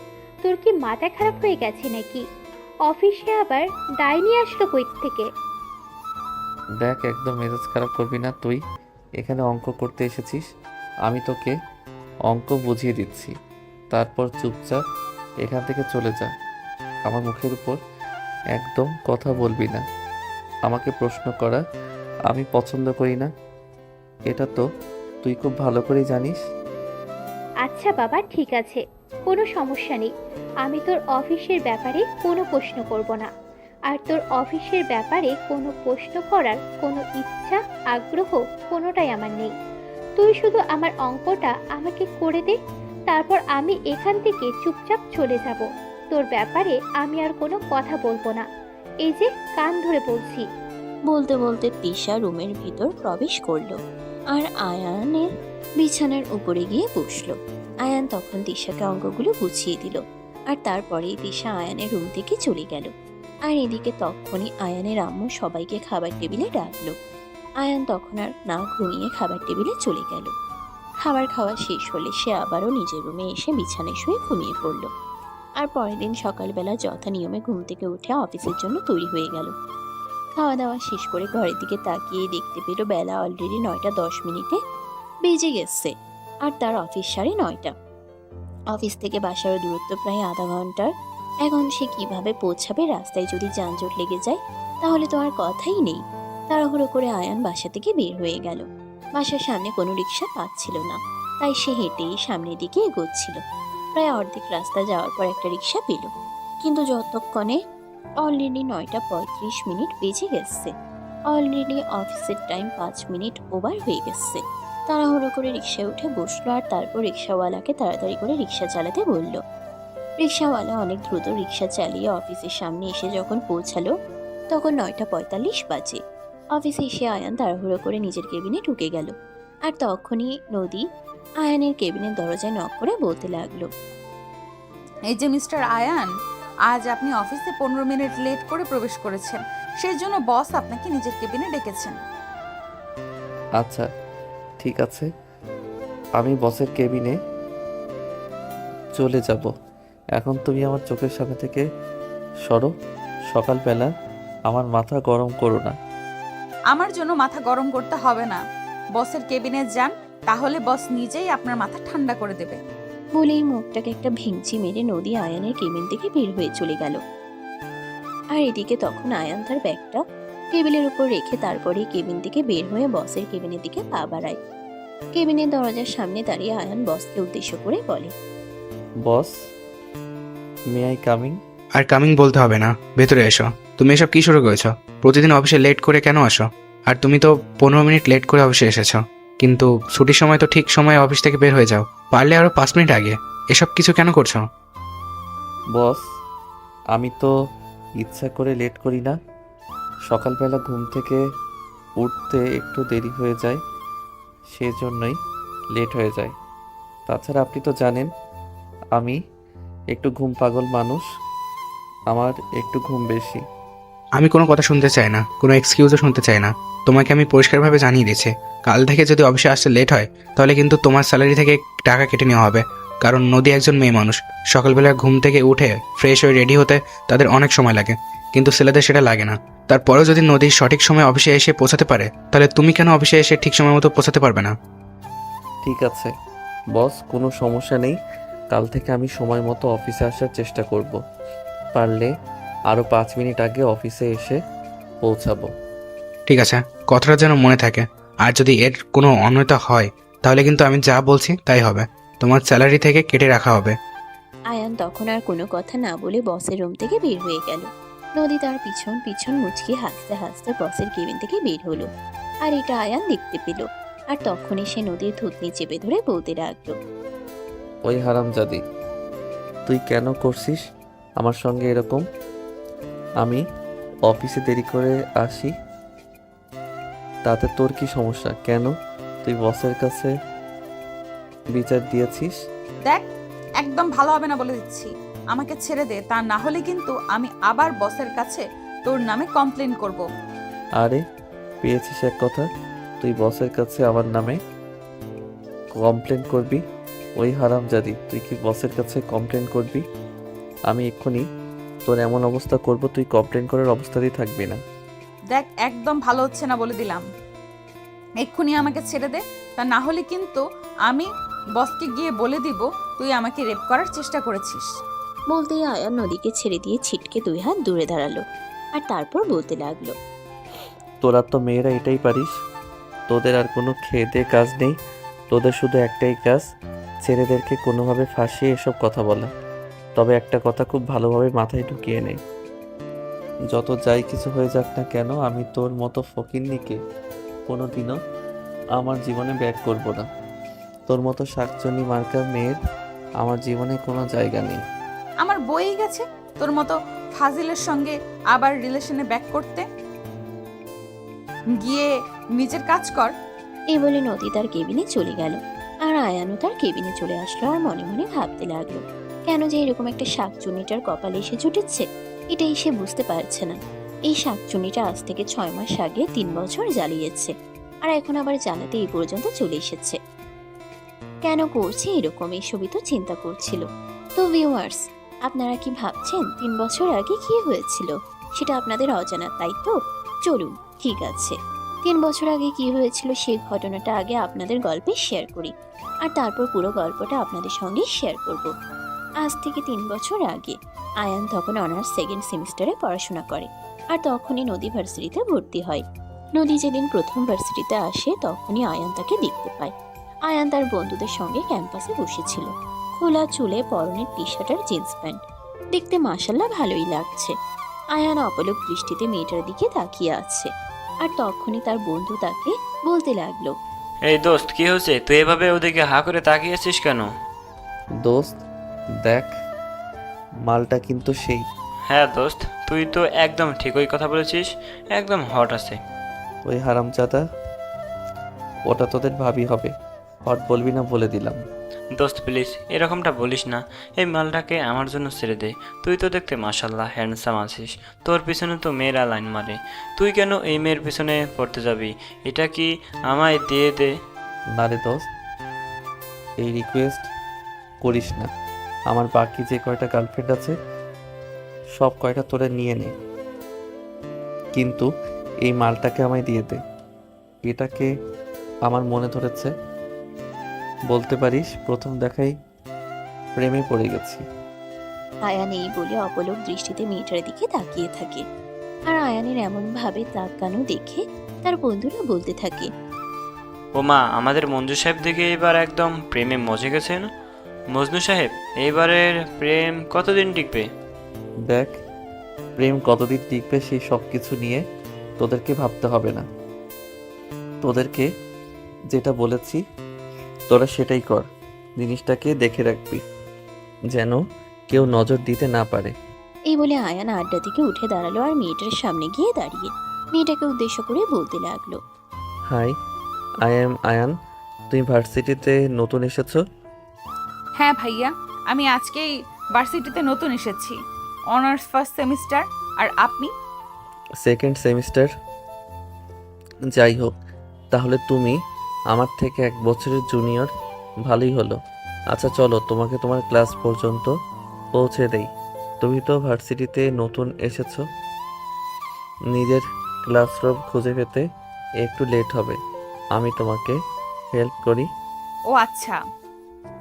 তোর কি মাথা খারাপ হয়ে গেছে নাকি? অফিসে আবার ডাইনি আসলো কই থেকে? দেখ, একদম মেজাজ খারাপ করবি না। তুই এখানে অঙ্ক করতে এসেছিস, আমি তোকে অঙ্ক বুঝিয়ে দিচ্ছি। তারপর চুপচাপ এখান থেকে চলে যা। আমার মুখের উপর একদম কথা বলবি না। আমাকে প্রশ্ন করা আমি পছন্দ করি না, এটা তো তুই খুব ভালো করেই জানিস। আচ্ছা বাবা, ঠিক আছে, কোনো সমস্যা নেই। আমি তোর অফিসের ব্যাপারে কোনো প্রশ্ন করব না। আর তোর অফিসের ব্যাপারে কোনো প্রশ্ন করার কোনো ইচ্ছা, আগ্রহ কোনোটাই আমার নেই। তুই শুধু আমার অঙ্কটা আমাকে করে দে, তারপর আমি এখান থেকে চুপচাপ চলে যাব। তোর ব্যাপারে আমি আর কোনো কথা বলবো না, এই যে কান ধরে বলছি। বলতে বলতে তিশা রুমের ভিতর প্রবেশ করলো আর আয়ানের বিছানার উপরে গিয়ে বসলো। আয়ান তখন তিশাকে অঙ্কগুলো বুঝিয়ে দিল, আর তারপরেই তিশা আয়ানের রুম থেকে চলে গেল। আর এদিকে তখনই আয়ানের আম্মু সবাইকে খাবার টেবিলে ডাকলো। আয়ান তখন আর না ঘুমিয়ে খাবার টেবিলে চলে গেল। খাবার খাওয়া শেষ হলে সে আবারও নিজের রুমে এসে বিছানায় শুয়ে ঘুমিয়ে পড়ল। আর পরের দিন সকালবেলা যথা নিয়মে ঘুম থেকে উঠে অফিসের জন্য তৈরি হয়ে গেল। খাওয়া দাওয়া শেষ করে ঘরের দিকে তাকিয়ে দেখতে পেল বেলা অলরেডি 9:10 বেজে গেছে, আর তার অফিস 9:30। অফিস থেকে বাসার দূরত্ব প্রায় আধা ঘন্টার। এখন সে কিভাবে পৌঁছাবে? রাস্তায় যদি যানজট লেগে যায় তাহলে তো আর কথাই নেই। তাড়াহুড়ো করে আয়ান বাসা থেকে বের হয়ে গেল। বাসার সামনে কোনো রিক্সা পাচ্ছিল না, তাই সে হেঁটেই সামনের দিকে এগোচ্ছিল। প্রায় অর্ধেক রাস্তা যাওয়ার পর একটা রিক্সা পেল, কিন্তু যতক্ষণে অলরেডি 9:35 বেজে গেছে। অলরেডি অফিসের টাইম 5 মিনিট ওভার হয়ে গেছে। তাড়াহুড়ো করে রিক্সায় উঠে বসলো, আর তারপর রিক্সাওয়ালাকে তাড়াতাড়ি করে রিক্সা চালাতে বলল। রিক্সাওয়ালা অনেক দ্রুত রিক্সা চালিয়ে অফিসের সামনে এসে যখন পৌঁছালো তখন 9:45 বাজে। অফিসে এসে আয়ান তাড়াহুড়ো করে নিজের কেবিনে ঢুকে গেল। আর তখনই নদী আয়ানের কেবিনের দরজায় নক করে বলতে লাগলো, এই যে মিস্টার আয়ান, আজ আপনি অফিসে 15 মিনিট লেট করে প্রবেশ করেছেন, সেই জন্য বস আপনাকে নিজের কেবিনে ডেকেছেন। আচ্ছা, ঠিক আছে, আমি বসের কেবিনে চলে যাব। এখন তুমি আমার চোখের সামনে থেকে সরো। সকালবেলা আমার মাথা গরম করো না। আমার জন্য মাথা গরম করতে হবে না, বসের কেবিনে যান, তাহলে বস নিজেই আপনার মাথা ঠান্ডা করে দেবে। বলেই মুখটাকে একটা ভেঙচি মেরে নদী আয়ানের কেবিন থেকে বের হয়ে চলে গেল। আর এদিকে তখন আয়ান তার ব্যাগটা টেবিলের উপর রেখে তারপরে কেবিন থেকে বের হয়ে বসের কেবিনের দিকে পা বাড়ায়। কেবিনের দরজার সামনে দাঁড়িয়ে আয়ান বসকে উদ্দেশ্য করে বলে, বস, মে আই কামিং? আর কামিং বলতে হবে না, ভেতরে এসো। তুমি এসব কি শুরু করেছো? প্রতিদিন অফিসে লেট করে কেন আসো? আর তুমি তো 15 মিনিট লেট করে অফিসে এসেছো, কিন্তু ছুটির সময় তো ঠিক সময়ে অফিস থেকে বের হয়ে যাও, পারলে আরো 5 মিনিট আগে। এসব কিছু কেন করছো? বস, আমি তো ইচ্ছা করে লেট করি না। সকালবেলা ঘুম থেকে উঠতে একটু দেরি হয়ে যায়, সেজন্যই লেট হয়ে যায়। তাছাড়া আপনি তো জানেন আমি একটু ঘুম পাগল মানুষ, আমার একটু ঘুম বেশি। আমি কোনো কথা শুনতে চাই না, কোনো এক্সকিউজও শুনতে চাই না। তোমাকে আমি পরিষ্কারভাবে জানিয়ে দিয়েছি, কাল থেকে যদি অফিসে আসতে লেট হয় তাহলে কিন্তু তোমার স্যালারি থেকে টাকা কেটে নেওয়া হবে। কারণ নদী একজন মেয়ে মানুষ, সকালবেলা ঘুম থেকে উঠে ফ্রেশ হয়ে রেডি হতে তাদের অনেক সময় লাগে, কিন্তু ছেলেদের সেটা লাগে না। তারপরেও যদি নদী সঠিক সময় অফিসে এসে পৌঁছাতে পারে, তাহলে তুমি কেন অফিসে এসে ঠিক সময় মতো পৌঁছাতে পারবে না? ঠিক আছে বস, কোনো সমস্যা নেই। কাল থেকে আমি সময় মতো অফিসে আসার চেষ্টা করব। পারলে আরও 5 মিনিট আগে অফিসে এসে পৌঁছাবো। ঠিক আছে, কথাটা যেন মনে থাকে। আর যদি এর কোনো অন্যতা হয় তাহলে কিন্তু আমি যা বলছি তাই হবে, তোমার স্যালারি থেকে কেটে রাখা হবে। আয়ান তখন আর কোনো কথা না বলে বসের রুম থেকে বের হয়ে গেল। নদী তার পিছন পিছন মুচকি হাসতে হাসতে বসের কেবিন থেকে বের হলো। আর এটা আয়ান দেখতে পেল। আর তখনই সে নদীর থুতনি চেপে ধরে বলতে লাগলো, ওই হারামজাদি, তুই কেন করছিস আমার সঙ্গে এরকম? আমি অফিসে দেরি করে আসি, তাতে তোর কি সমস্যা? কেন তুই বসের কাছে বিচার দিয়েছিস? দেখ, একদম ভালো হবে না বলে দিচ্ছি। আমাকে ছেড়ে দে, তা না হলে কিন্তু আমি আবার বসের কাছে তোর নামে কমপ্লেন করব। আরে পেয়েছিস এক কথা, তুই বসের কাছে আমার নামে কমপ্লেন করবি? ওই হারামজাদি, তুই কি বসের কাছে কমপ্লেন করবি? আমি এক্ষুনি তোর এমন অবস্থা করব, তুই কমপ্লেন করার অবস্থাতেই থাকবি না। দেখ, একদম ভালো হচ্ছে না বলে দিলাম। এক্ষুনি আমাকে ছেড়ে দে, তা না হলে কিন্তু আমি বসকে গিয়ে বলে দিব তুই আমাকে রেপ করার চেষ্টা করেছিস। বলতেই আয়ান নদীকে ছেড়ে দিয়ে ছিটকে 2 হাত দূরে দাঁড়ালো আর তারপর বলতে লাগলো। তোরা তো মেয়েরা এটাই পারিস, তোদের আর কোনো খেয়ে দেয়ে কাজ নেই, তোদের শুধু একটাই কাজ, ছেলেদেরকে কোনোভাবে ফাঁসিয়ে এসব কথা বলা। তবে একটা কথা খুব ভালোভাবে মাথায় ঢুকিয়ে নে, যত যাই কিছু হয়ে যাক না কেন, আমি তোর মতো ফকিন্নিকে কোনোদিনও আমার জীবনে ব্যাক করব না। তোর মতো শাকচুন্নি মার্কা মেয়ের আমার জীবনে কোনো জায়গা নেই। আমার বই গেছে তোর মতো ফাজিলের সঙ্গে আবার রিলেশনে ব্যাক করতে। গিয়ে নিজের কাজ কর। এই বলে নদী তার কেবিনে চলে গেল আর আয়ানও তার কেবিনে চলে আসলো আর মনে মনে ভাবতে লাগলো, কেন যে এরকম একটা শাকচুন্নিটার কপালে এসে জুটেছে এটাই সে বুঝতে পারছে না। এই শাকচুন্নিটা আজ থেকে 6 মাস আগে 3 বছর জ্বালিয়েছে আর এখন আবার জ্বালাতে এই পর্যন্ত চলে এসেছে। কেন করছে এরকম, এইসবই তো চিন্তা করছিল। তো ভিউয়ার্স, আপনারা কি ভাবছেন 3 বছর আগে কি হয়েছিল সেটা আপনাদের অজানা, তাই তো? চলুন, ঠিক আছে, 3 বছর আগে কি হয়েছিল সেই ঘটনাটা আগে আপনাদের গল্পে শেয়ার করি আর তারপর পুরো গল্পটা আপনাদের সঙ্গে শেয়ার করব। আজ থেকে 3 বছর আগে আয়ান তখন অনার্স 2nd সেমিস্টারে পড়াশোনা করে আর তখনই নদী ভার্সিটিতে ভর্তি হয়। নদী যেদিন প্রথম ভার্সিটিতে আসে তখনই আয়ান তাকে দেখতে পায়। আয়ান তার বন্ধুদের সঙ্গে ক্যাম্পাসে বসেছিল, খোলা চুলে, পরনে টি শার্ট আর জিন্স প্যান্ট, দেখতে মাশাল্লাহ ভালোই লাগছে। আয়ান অপলক দৃষ্টিতে মেয়েটার দিকে তাকিয়ে আছে আর তখনই তার বন্ধু তাকে বলতে লাগলো, এই দোস্ত, কি হয়েছে? তুই এভাবে ওদিকে হা করে তাকিয়েছিস কেন? দোস্ত দেখ, মালটা কিন্তু সেই। হ্যাঁ দোস্ত, তুই তো একদম ঠিকই কথা বলেছিস, একদম হট আছে। ওই হারামজাদা, ওটা তোদের ভাবি হবে, হট বলবি না বলে দিলাম। দোস্ত প্লিজ এরকমটা বলিস না, এই মালটাকে আমার জন্য ছেড়ে দে। তুই তো দেখতে মাশাল্লাহ হ্যান্ডসাম আছিস, তোর পিছনে তো মেয়েরা লাইন মারে, তুই কেন এই মেয়ের পিছনে পড়তে যাবি? এটা কি আমায় দিয়ে দে। না রে দোস্ত, এই রিকোয়েস্ট করিস না। আমার বাকি যে কয়টা গার্লফ্রেন্ড আছে সব কয়টা তোরা নিয়ে নে, কিন্তু এই মালটাকে আমায় দিয়ে দে। এটাকে আমার মনে ধরেছে, বলতে পারিস প্রথম দেখাই প্রেমে পড়ে গেছি। আয়ান এই বলে অপলক দৃষ্টিতে মেয়েটার দিকে তাকিয়ে থাকে আর আয়ানের এমন ভাবে তাকানো দেখে তার বন্ধুরা বলতে থাকে, ও মা, আমাদের মঞ্জু সাহেব দেখে এবার একদম প্রেমে মজে গেছেন। মজনু সাহেব, এইবারের প্রেম কতদিন টিকবে? দেখ, প্রেম কতদিন টিকবে সেই সব কিছু নিয়ে তোদেরকে ভাবতে হবে না। তোদেরকে যেটা বলেছি তোরা সেটাই কর, জিনিসটাকে দেখে রাখবি যেন কেউ নজর দিতে না পারে। এই বলে আয়ান আড্ডা থেকে উঠে দাঁড়ালো আর মেয়েটার সামনে গিয়ে দাঁড়িয়ে মেয়েটাকে উদ্দেশ্য করে বলতে লাগলো, হাই, আই এম আয়ান। তুমি ভার্সিটিতে নতুন এসেছো? হ্যাঁ ভাইয়া, আমি আজকেই ভার্সিটিতে নতুন এসেছি, অনার্স 1st সেমিস্টার। আর আপনি? 2nd semester. যাই হোক, তাহলে তুমি আমার থেকে 1 বছরের জুনিয়র, ভালোই হলো। আচ্ছা চলো, তোমাকে তোমার ক্লাস পর্যন্ত পৌঁছে দেই। তুমি তো ভার্সিটিতে নতুন এসেছো, নিজের ক্লাসরুম খুঁজে পেতে একটু লেট হবে, আমি তোমাকে হেল্প করি। ও আচ্ছা,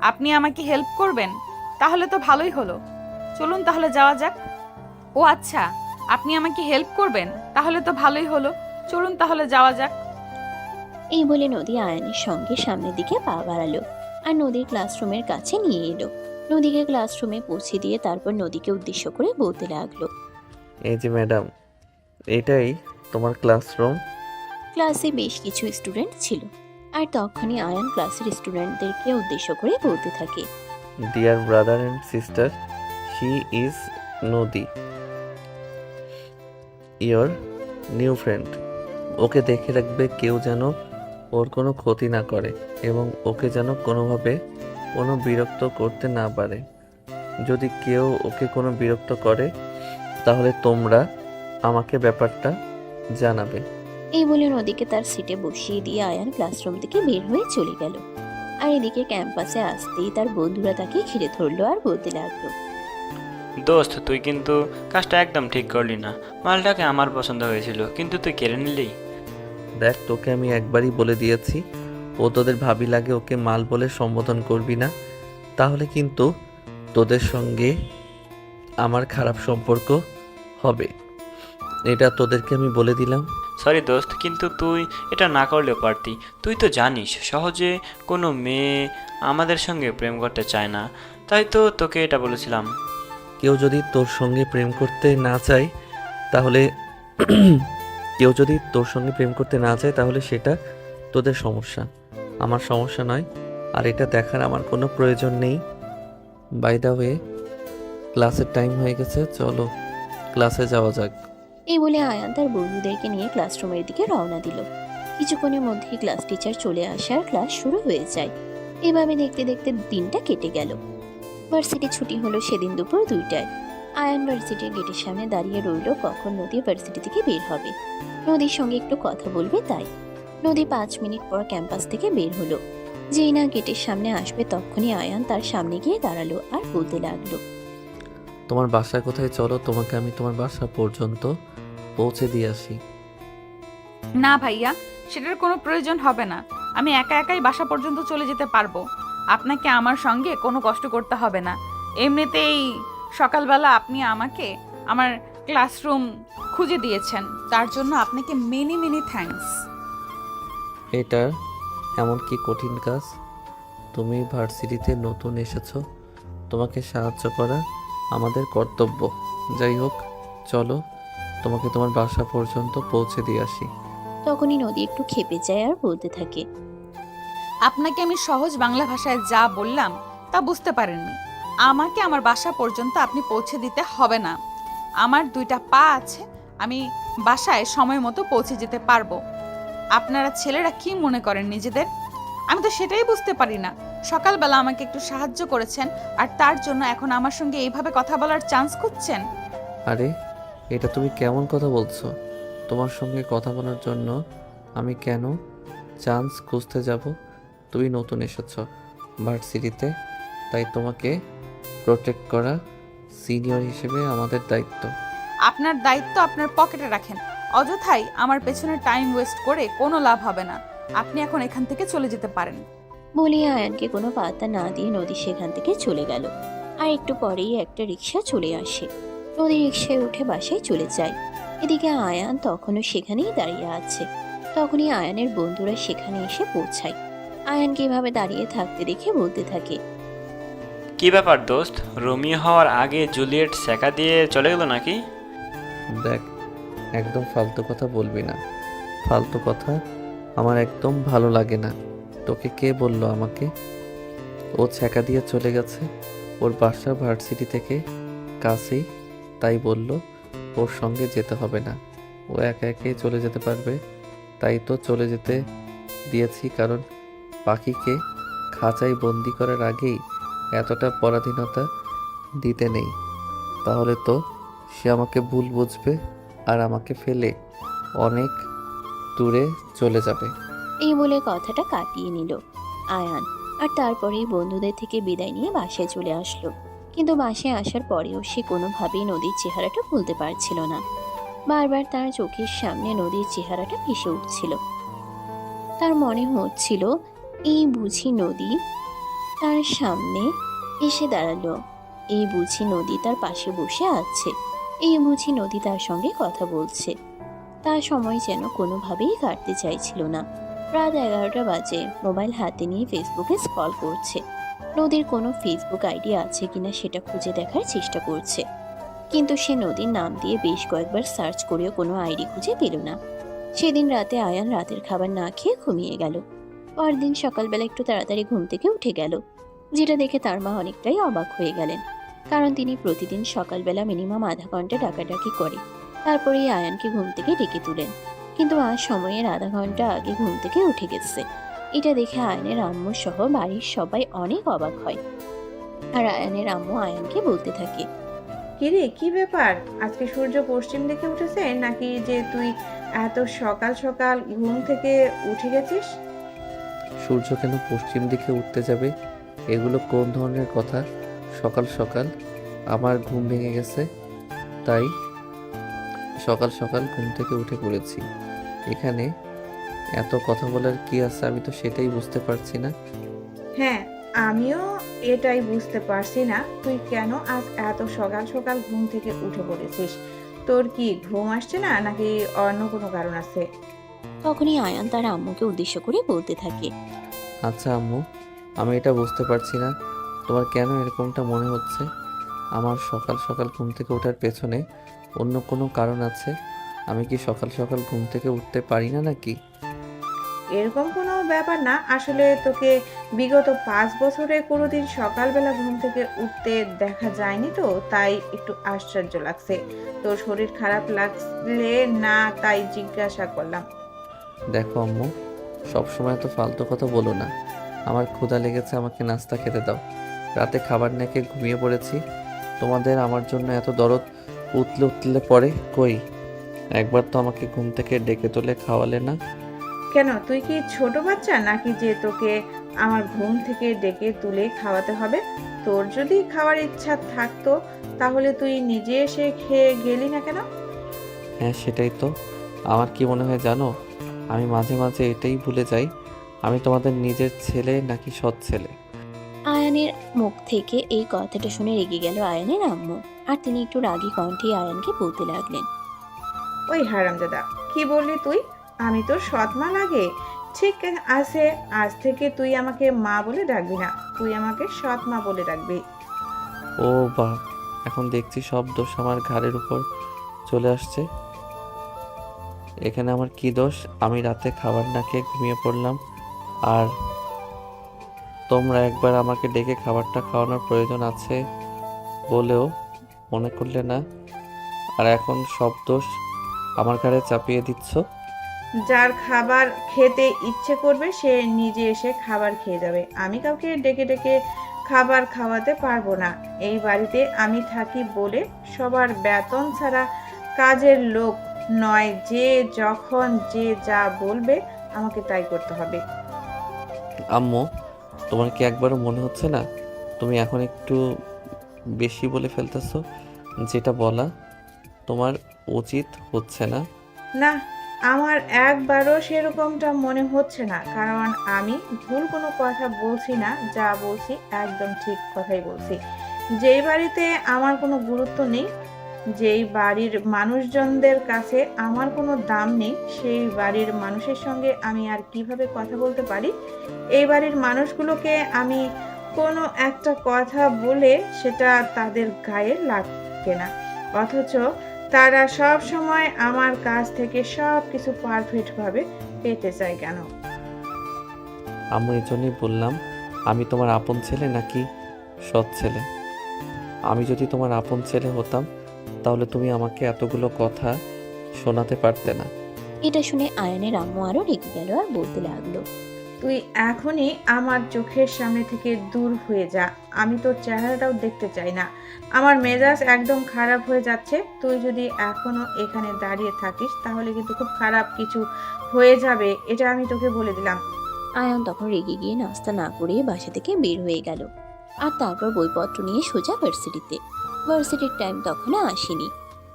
আপনি আমাকে হেল্প করবেন, তাহলে তো ভালোই হলো। চলুন তাহলে যাওয়া যাক। ও আচ্ছা, আপনি আমাকে হেল্প করবেন, তাহলে তো ভালোই হলো। চলুন তাহলে যাওয়া যাক। এই বলে নদী আয়ানের সঙ্গে সামনের দিকে পা বাড়ালো আর নদীর ক্লাসরুমের কাছে নিয়ে এলো। নদীকে ক্লাসরুমে পৌঁছে দিয়ে তারপর নদীকে উদ্দেশ্য করে বলতে লাগলো, এই যে ম্যাডাম, এটাই তোমার ক্লাসরুম। ক্লাসে বেশ কিছু স্টুডেন্ট ছিল আর তখনই আয়ান ক্লাসের স্টুডেন্টদেরকে উদ্দেশ্য করে বলতে থাকে, dear brother and sister, she is Nadi. Your new friend. ওকে দেখে রাখবে, কেউ যেন ওর কোনো ক্ষতি না করে এবং ওকে যেন কোনোভাবে কোনো বিরক্ত করতে না পারে। যদি কেউ ওকে কোনো বিরক্ত করে তাহলে তোমরা আমাকে ব্যাপারটা জানাবে। এই বলে নদীকে তার সিটে বসিয়ে দিয়ে আয়ান ক্লাসরুম থেকে বের হয়ে চলে গেল। আর এদিকে ক্যাম্পাসে আসতেই তার বন্ধুরা তাকে ঘিরে ধরলো আর বলতে লাগলো, দোস্ত তুই কিন্তু কাজটা একদম ঠিক করলি না। মালটাকে আমার পছন্দ হয়েছিল কিন্তু তুই কেড়ে নিলি। দেখ, তোকে আমি একবারই বলে দিয়েছি, ও তোদের ভাবি লাগে, ওকে মাল বলে সম্বোধন করবি না, তাহলে কিন্তু তোদের সঙ্গে আমার খারাপ সম্পর্ক হবে। এটা তোদেরকে আমি বলে দিলাম। সরি দোস্ত, কিন্তু তুই এটা না করলেও পারতি। তুই তো জানিস সহজে কোনো মেয়ে আমাদের সঙ্গে প্রেম করতে চায় না, তাই তো তোকে এটা বলেছিলাম। কেউ যদি তোর সঙ্গে প্রেম করতে না চায় তাহলে কেউ যদি তোর সঙ্গে প্রেম করতে না চায় তাহলে সেটা তোদের সমস্যা, আমার সমস্যা নয়। আর এটা দেখার আমার কোনো প্রয়োজন নেই। বাই দ্য ওয়ে, ক্লাসের টাইম হয়ে গেছে, চলো ক্লাসে যাওয়া যাক। এই বলে আয়ান তার বন্ধুদেরকে নিয়ে ক্লাসরুমের দিকে রওনা দিল। কিছুক্ষণের মধ্যেই ক্লাস টিচার চলে আসে আর ক্লাস শুরু হয়ে যায়। এভাবে দেখতে দেখতে দিনটা কেটে গেল। ভার্সিটি ছুটি হলো সেদিন দুপুর 2টায়। আয়ান ভার্সিটির গেটের সামনে দাঁড়িয়ে রইল কখন নদী ভার্সিটি থেকে বের হবে, নদীর সঙ্গে একটু কথা বলবে তাই। নদী 5 মিনিট পর ক্যাম্পাস থেকে বের হলো। যেই না গেটের সামনে আসবে তখনই আয়ান তার সামনে গিয়ে দাঁড়ালো আর বলতে লাগলো, তোমার বাসা কোথায়, চলো তোমাকে আমি তোমার বাসা পর্যন্ত পৌঁছে দিয়ে আসি। না ভাইয়া, সেটার কোনো প্রয়োজন হবে না। আমি একা একাই বাসা পর্যন্ত চলে যেতে পারবো। আপনাকে আমার সঙ্গে কোনো কষ্ট করতে হবে না। এমনিতেই সকালবেলা আপনি আমাকে আমার ক্লাসরুম খুঁজে দিয়েছেন, তার জন্য আপনাকে মেনি মেনি থ্যাঙ্কস। এটার এমন কি কঠিন কাজ? তুমি ভার্সিটিতে নতুন এসেছো, তোমাকে সাহায্য করা আমাদের কর্তব্য। যাই হোক, চলো তোমাকে তোমার বাসা পর্যন্ত পৌঁছে দিয়ে আসি। তখনই নদী একটু ক্ষেপে যায় আর বলতে থাকে, আপনাকে আমি সহজ বাংলা ভাষায় যা বললাম তা বুঝতে পারেননি। আমাকে আমার বাসা পর্যন্ত আপনি পৌঁছে দিতে হবে না। আমার 2টা পা আছে, আমি বাসায় সময় মতো পৌঁছে যেতে পারবো। আপনারা ছেলেরা কি মনে করেন নিজেদের? আমি তো সেটাই বুঝতে পারি না। সকালবেলা আমাকে একটু সাহায্য করেছেন আর তার জন্য এখন আমার সঙ্গে এইভাবে কথা বলার চান্স খুঁজছেন। আরে, এটা তুমি কেমন কথা বলছো? তোমার সঙ্গে কথা বলার জন্য আমি কেন চান্স খুঁজতে যাব? তুমি নতুন এসেছো ভার্সিটিতে, তাই তোমাকে প্রোটেক্ট করা সিনিয়র হিসেবে আমাদের দায়িত্ব। আপনার দায়িত্ব আপনার পকেটে রাখেন। অযথাই আমার পেছনে টাইম ওয়েস্ট করে কোনো লাভ হবে না। আপনি এখন এখান থেকে চলে যেতে পারেন। বলে আয়ানকে কোনো পাত্তা না দিয়ে নদী সেখান থেকে চলে গেল। আর একটু পরেই একটা রিক্সা চলে আসে। নদী রিক্সায় উঠে বাসায় চলে যায়। এদিকে আয়ান তখনও সেখানেই দাঁড়িয়ে আছে। তখনই আয়ানের বন্ধুরা সেখানে এসে পৌঁছায়। আয়ানকে এভাবে দাঁড়িয়ে থাকতে দেখে বলতে থাকে, কি ব্যাপার দোস্ত, রোমিও হওয়ার আগে জুলিয়েট সেকা দিয়ে চলে গেল নাকি? দেখ, একদম ফালতু কথা বলবি না। ফালতু কথা আমার একদম ভালো লাগে না। তোকে কে বললো আমাকে ও ছ্যাঁকা দিয়ে চলে গেছে? ওর বাসা ভার্সিটি থেকে কাছেই, তাই বলল ওর সঙ্গে যেতে হবে না, ও একা একাই চলে যেতে পারবে। তাই তো চলে যেতে দিয়েছি, কারণ পাখিকে খাঁচায় বন্দি করার আগেই এতটা পরাধীনতা দিতে নেই। তাহলে তো সে আমাকে ভুল বুঝবে আর আমাকে ফেলে অনেক দূরে চলে যাবে। এই বলে কথাটা কাটিয়ে নিল আয়ান। আর তারপরেই বন্ধুদের থেকে বিদায় নিয়ে বাসায় চলে আসলো। কিন্তু বাসায় আসার পরেও সে কোনোভাবেই নদীর চেহারাটা ভুলতে পারছিল না। বারবার তার চোখের সামনে নদীর চেহারাটা ভেসে উঠছিল। তার মনে হচ্ছিল এই বুঝি নদী তার সামনে এসে দাঁড়ালো, এই বুঝি নদী তার পাশে বসে আছে, এই বুঝি নদী তার সঙ্গে কথা বলছে। তার সময় যেন কোনোভাবেই কাটতে চাইছিল না। রাত 11টা বাজে, মোবাইল হাতে নিয়ে ফেসবুকে স্ক্রল করছে। নদীর কোনো ফেসবুক আইডি আছে কিনা সেটা খুঁজে দেখার চেষ্টা করছে, কিন্তু সে নদীর নাম দিয়ে বেশ কয়েকবার সার্চ করেও কোনো আইডি খুঁজে পেল না। সেদিন রাতে আয়ান রাতের খাবার না খেয়ে ঘুমিয়ে গেল। পরদিন সকালবেলা একটু তাড়াতাড়ি ঘুম থেকে উঠে গেল, যেটা দেখে তার মা অনেকটাই অবাক হয়ে গেলেন। কারণ তিনি প্রতিদিন সকালবেলা মিনিমাম আধা ঘন্টা ডাকাডাকি করে, তারপরেই আয়ানকে ঘুম থেকে ডেকে তুলেন। কিন্তু আজ সময়ের আধা ঘন্টা আগে ঘুম থেকে উঠে গেছে। এটা দেখে আয়ানের আম্মু সহ বাড়ির সবাই অনেক অবাক হয়। আর আয়ানের আম্মু আয়ানকে বলতে থাকে, কিরে কি ব্যাপার, আজকে সূর্য পশ্চিম দিকে উঠেছে নাকি যে তুই এত সকাল সকাল ঘুম থেকে উঠে গেছিস? সূর্য কেন পশ্চিম দিকে উঠতে যাবে? এগুলো কোন ধরনের কথা? সকাল সকাল আমার ঘুম ভেঙে গেছে, তাই সকাল সকাল ঘুম থেকে উঠে পড়েছি। এখানে এত কথা বলার কি আছে আমি তো সেটাই বুঝতে পারছি না। হ্যাঁ, আমিও এটাই বুঝতে পারছি না তুই কেন আজ এত সকাল সকাল ঘুম থেকে উঠে পড়েছিস। তোর কি ঘুম আসছে না নাকি অন্য কোনো কারণ আছে? তখনই আয়ান তার আম্মুকে উদ্দেশ্য করে বলতে থাকে, আচ্ছা আম্মু, আমি এটা বুঝতে পারছি না তোমার কেন এরকমটা মনে হচ্ছে। আমার সকাল সকাল ঘুম থেকে ওঠার পেছনে অন্য কোনো কারণ আছে? আমি কি সকাল সকাল ঘুম থেকে উঠতে পারি না নাকি? এরকম কোনো ব্যাপার না, আসলে তোকে বিগত 5 বছরে কোনোদিন সকালবেলা ঘুম থেকে উঠতে দেখা যায়নি, তো তাই একটু আশ্চর্য লাগছে। তোর শরীর খারাপ লাগলে না, তাই জিজ্ঞাসা করলাম। দেখো আম্মু, সবসময় তো ফালতু কথা বলো না। আমার ক্ষুধা লেগেছে, আমাকে নাস্তা খেতে দাও। রাতে খাবার না খেয়ে ঘুমিয়ে পড়েছি। তোমাদের আমার জন্য এত দরদ উতলে পড়ে কই? একবার তো আমাকে ঘুম থেকে ডেকে তুলে খাওয়ালে না। কেন, তুই কি ছোট বাচ্চা নাকি যে তোকে আমার ঘুম থেকে ডেকে তুলে খাওয়াতে হবে? তোর যদি খাওয়ার ইচ্ছা থাকতো তাহলে তুই নিজে এসে খেয়ে গেলি না কেন? হ্যাঁ সেটাই তো। আমার কি মনে হয় জানো, আমি মাঝে মাঝে এটাই ভুলে যাই আমি তোমাদের নিজের ছেলে নাকি সৎ ছেলে। আয়ানের মুখ থেকে এই কথাটা শুনে রেগে গেল আয়ানের আম্মু। আর তিনি একটু রাগী কণ্ঠে আয়ানকে বলতে লাগলেন, ওই হারামজাদা, কি বললি তুই? আমি তোর সৎ মা লাগে? ঠিক আছে, আজ থেকে তুই আমাকে মা বলে ডাকবি না, তুই আমাকে সৎ মা বলে ডাকবি। ও বা, এখন দেখছি সব দোষ আমার ঘাড়ের উপর চলে আসছে। এখানে আমার কি দোষ? আমি রাতে খাবার না খেয়ে ঘুমিয়ে পড়লাম, আর তোমরা একবার আমাকে ডেকে খাবারটা খাওয়ানোর প্রয়োজন আছে বলেও মনে করলে না, আর এখন সব দোষ আমার ঘাড়ে চাপিয়ে দিচ্ছ। যার খাবার খেতে ইচ্ছে করবে সে নিজে এসে খাবার খেয়ে যাবে, আমি কাউকে ডেকে ডেকে খাবার খাওয়াতে পারবো না। এই বাড়িতে আমি থাকি বলে সবার বেতন ছাড়া কাজের লোক নয়, যে যখন যে যা বলবে আমাকে তাই করতে হবে। আম্মু, তোমার কি একবারও মনে হচ্ছে না তুমি এখন একটু বেশি বলে ফেলতেছো? যেটা বলা তোমার উচিত হচ্ছে না। না, আমার একবারও সেরকমটা মনে হচ্ছে না, কারণ আমি ভুল কোনো কথা বলছি না, যা বলছি একদম ঠিক কথাই বলছি। যেই বাড়িতে আমার কোনো গুরুত্ব নেই, যেই বাড়ির মানুষজনদের কাছে আমার কোনো দাম নেই, সেই বাড়ির মানুষের সঙ্গে আমি আর কিভাবে কথা বলতে পারি? এই বাড়ির মানুষগুলোকে আমি কোনো একটা কথা বলে সেটা তাদের গায়ে লাগে না, অথচ তারা সব সময় আমার কাছ থেকে সব কিছু পারফেক্টভাবে পেতে চায় কেন? আম্মু, এই জন্যই বললাম আমি তোমার আপন ছেলে নাকি সৎ ছেলে। আমি যদি তোমার আপন ছেলে হতাম তাহলে তুমি আমাকে এতগুলো কথা শোনাতে পারতে না। এটা শুনে আয়ানের আম্মু আরো রেগে গেল আর বলতে লাগলো, তুই এখনই আমার চোখের সামনে থেকে দূর হয়ে যা, আমি তোর চেহারাটাও দেখতে চাই না। আমার মেজাজ একদম খারাপ হয়ে যাচ্ছে, তুই যদি এখনো এখানে দাঁড়িয়ে থাকিস তাহলে কিন্তু খুব খারাপ কিছু হয়ে যাবে, এটা আমি তোকে বলে দিলাম। আয়ান তখন রেগে গিয়ে নাস্তা না করে বাসা থেকে বের হয়ে গেল। আর তারপর বইপত্র নিয়ে সোজা ভার্সিটিতে। ভার্সিটির টাইম তখনও আসেনি,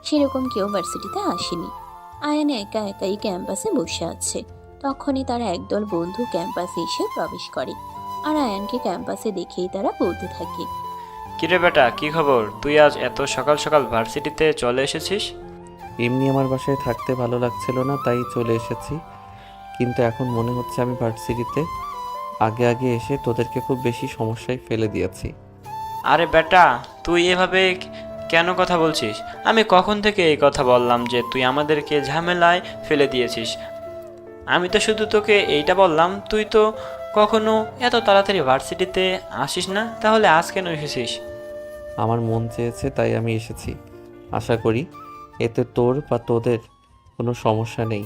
সেরকম কেউ ভার্সিটিতে আসেনি। আয়ান একা একাই ক্যাম্পাসে বসে আছে। তখনই তারা একদল বন্ধু ক্যাম্পাসে এসে প্রবেশ করে। আর আয়ানকে ক্যাম্পাসে দেখেই তারা বলতে থাকে, কিরে বেটা, কি খবর? তুই আজ এত সকাল সকাল ভার্সিটিতে চলে এসেছিস? এমনি আমার বাসায় থাকতে ভালো লাগছিল না, তাই চলে এসেছি। কিন্তু এখন মনে হচ্ছে আমি ভার্সিটিতে আগে আগে এসে তোদেরকে খুব বেশি সমস্যায় ফেলে দিয়েছি। আরে বেটা, তুই এভাবে কেন কথা বলছিস? আমি কখন থেকে এই কথা বললাম যে তুই আমাদেরকে ঝামেলায় ফেলে দিয়েছিস? আমি তো শুধু তোকে এইটা বললাম, তুই তো কখনো এত তাড়াতাড়ি ভার্সিটিতে আসিস না, তাহলে আজ কেন এসেছিস? আমার মন চেয়েছে তাই আমি এসেছি। আশা করি এতে তোর বা তোদের কোনো সমস্যা নেই,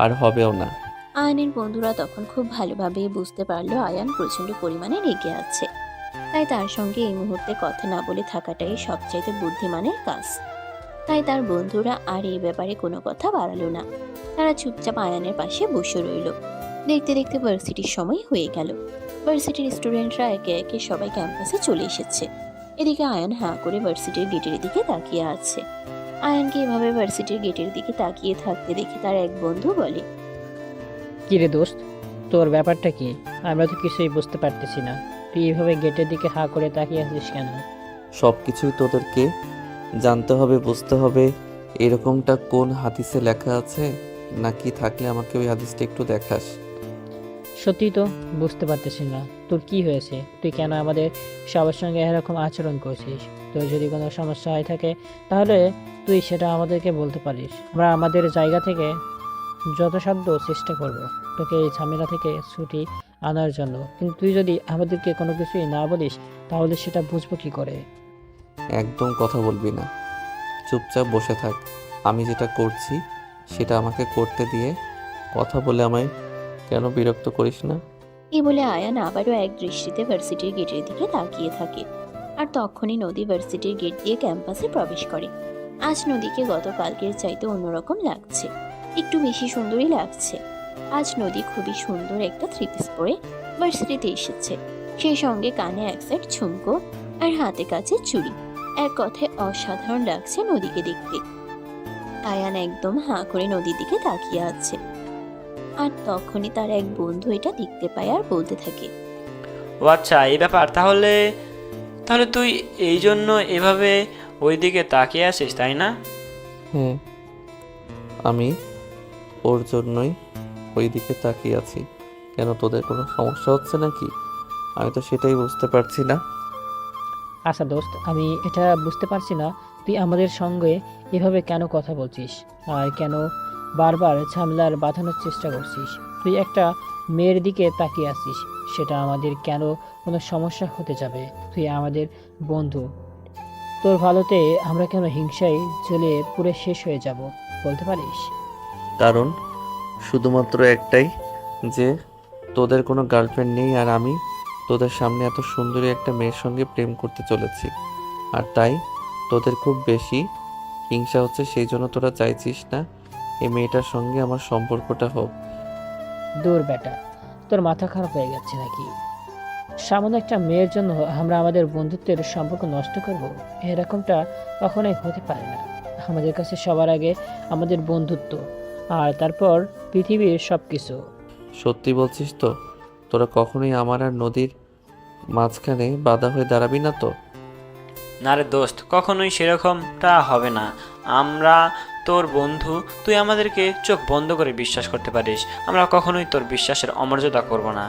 আর হবেও না। আয়ানের বন্ধুরা তখন খুব ভালোভাবে বুঝতে পারলো আয়ান প্রচণ্ড পরিমাণে রেগে আছে, তাই তার সঙ্গে এই মুহূর্তে কথা না বলে থাকাটাই সবচাইতে বুদ্ধিমানের কাজ। তাই তার বন্ধুরা আর এই ব্যাপারে কোনো কথা বাড়ালো না। তারা চুপচাপ আয়ানের পাশে বসে রইল। দেখতে দেখতে ভার্সিটির সময় হয়ে গেল। ভার্সিটির স্টুডেন্টরা একে একে সবাই ক্যাম্পাসে চলে এসেছে। এদিকে আয়ান হাঁ করে ভার্সিটির গেটের দিকে তাকিয়ে আছে। আয়ানকে এভাবে ভার্সিটির গেটের দিকে তাকিয়ে থাকতে দেখে তার এক বন্ধু বলে, কি রে দোস্ত, তোর ব্যাপারটা কি? আমরা তো কিছুই বুঝতে পারতেছি না। তুই এইভাবে গেটের দিকে হাঁ করে তাকিয়ে আছিস কেন? সব কিছুই তোদেরকে জানতে হবে, বুঝতে হবে। এরকমটা কোন হাদিসে লেখা আছে নাকি থাকলে আমাকে ওই হাদিসটা একটু দেখাস। সত্যি তো বুঝতে পারতেছি না তোর কি হয়েছে। তুই কেন আমাদের সবার সঙ্গে এরকম আচরণ করছিস? তোর যদি কোনো সমস্যা হয়ে থাকে তাহলে তুই সেটা আমাদেরকে বলতে পারিস। আমরা আমাদের জায়গা থেকে যথাসাধ্য চেষ্টা করব তোকে এই ঝামেলা থেকে ছুটি আনার জন্য। কিন্তু তুই যদি আমাদেরকে কোনো কিছুই না বলিস তাহলে সেটা বুঝবো কি করে? একদম কথা বলবি না, চুপচাপ বসে থাক। আমি যেটা করছি সেটা আমাকে করতে দিয়ে কথা বলে আমায় কেন বিরক্ত করিস না। এই বলে আয়ান আবারও এক দৃষ্টিতে ভার্সিটির গেটের দিকে তাকিয়ে থাকে। আর তখনই নদী ভার্সিটির গেট দিয়ে ক্যাম্পাসে প্রবেশ করে। আজ নদীকে গতকালকের চাইতে অন্যরকম লাগছে, একটু বেশি সুন্দরই লাগছে। আজ নদী খুবই সুন্দর একটা থ্রি পিস পরে ভার্সিটিতে এসেছে। সেই সঙ্গে কানে এক সেট ঝুমকো আর হাতে কাছে চুড়ি। এক কথায় অসাধারণ লাগছে নদীকে দেখতে। আয়ান একদম হাঁ করে নদীর দিকে তাকিয়ে আছে। আর তখনই তার এক বন্ধু এটা দেখতে পায় আর বলতে থাকে, ও আচ্ছা, এই ব্যাপার। তাহলে তাহলে তুই এই জন্য এভাবে ওই দিকে তাকিয়ে আছিস, তাই না? হ্যাঁ, আমি ওর জন্যই ওই দিকে তাকিয়ে আছি। কেন, তোদের কোনো সমস্যা হচ্ছে নাকি? আমি তো সেটাই বুঝতে পারছি না। আচ্ছা দোস্ত, আমি এটা বুঝতে পারছি না তুই আমাদের সঙ্গে এভাবে কেন কথা বলছিস আর কেন বারবার ঝামেলার বাঁধানোর চেষ্টা করছিস। তুই একটা মেয়ের দিকে তাকিয়ে আছিস, সেটা আমাদের কেন কোনো সমস্যা হতে যাবে? তুই আমাদের বন্ধু, তোর ভালোতে আমরা কেন হিংসায় জ্বলে পুরো শেষ হয়ে যাব বলতে পারিস? কারণ শুধুমাত্র একটাই, যে তোদের কোনো গার্লফ্রেন্ড নেই আর আমি তোদের সামনে এত সুন্দরী একটা মেয়ের সঙ্গে প্রেম করতে চলেছি। আর তাই তোদের খুব বেশি হিংসা হচ্ছে, সেই জন্য তোরা চাইছিস না এই মেয়েটার সঙ্গে আমার সম্পর্কটা হোক। দূর বেটা, তোর মাথা খারাপ হয়ে যাচ্ছে নাকি? সামান্য একটা মেয়ের জন্য আমরা আমাদের বন্ধুত্বের সম্পর্ক নষ্ট করব? এরকমটা কখনোই হতে পারে না। আমাদের কাছে সবার আগে আমাদের বন্ধুত্ব, আর তারপর পৃথিবীর সব কিছু। সত্যি বলছিস তো? তোরা কখনোই আমার আর নদীর মাঝখানে বাধা হয়ে দাঁড়াবি না তো? না রে দোস্ত, কখনোই সেরকমটা হবে না। আমরা তোর বন্ধু, তুই আমাদেরকে চোখ বন্ধ করে বিশ্বাস করতে পারিস। আমরা কখনোই তোর বিশ্বাসের অমর্যাদা করব না।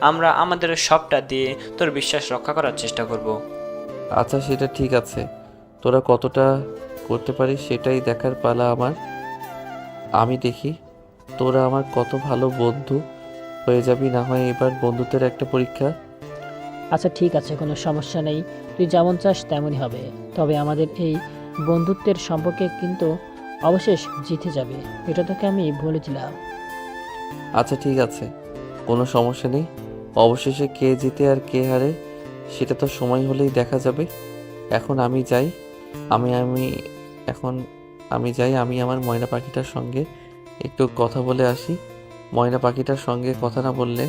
আমরা আমাদের সবটা দিয়ে তোর বিশ্বাস রক্ষা করার চেষ্টা করব। আচ্ছা, সেটা ঠিক আছে। তোরা কতটা করতে পারিস সেটাই দেখার পালা আমার। আমি দেখি তোরা আমার কত ভালো বন্ধু হয়ে যাবি। না হয় এবার বন্ধুত্বের একটা পরীক্ষা। আচ্ছা ঠিক আছে, কোনো সমস্যা নেই। তুই যেমন চাস তেমনই হবে। তবে আমাদের এই বন্ধুত্বের সম্পর্কে কিন্তু অবশেষ জিতে যাবে, এটা তোকে আমি বলে দিলাম। আচ্ছা ঠিক আছে, কোনো সমস্যা নেই। অবশেষে কে জিতে আর কে হারে সেটা তো সময় হলেই দেখা যাবে। এখন আমি যাই। আমি আমার ময়না পাখিটার সঙ্গে একটু কথা বলে আসি। ময়না পাখিটার সঙ্গে কথা না বললে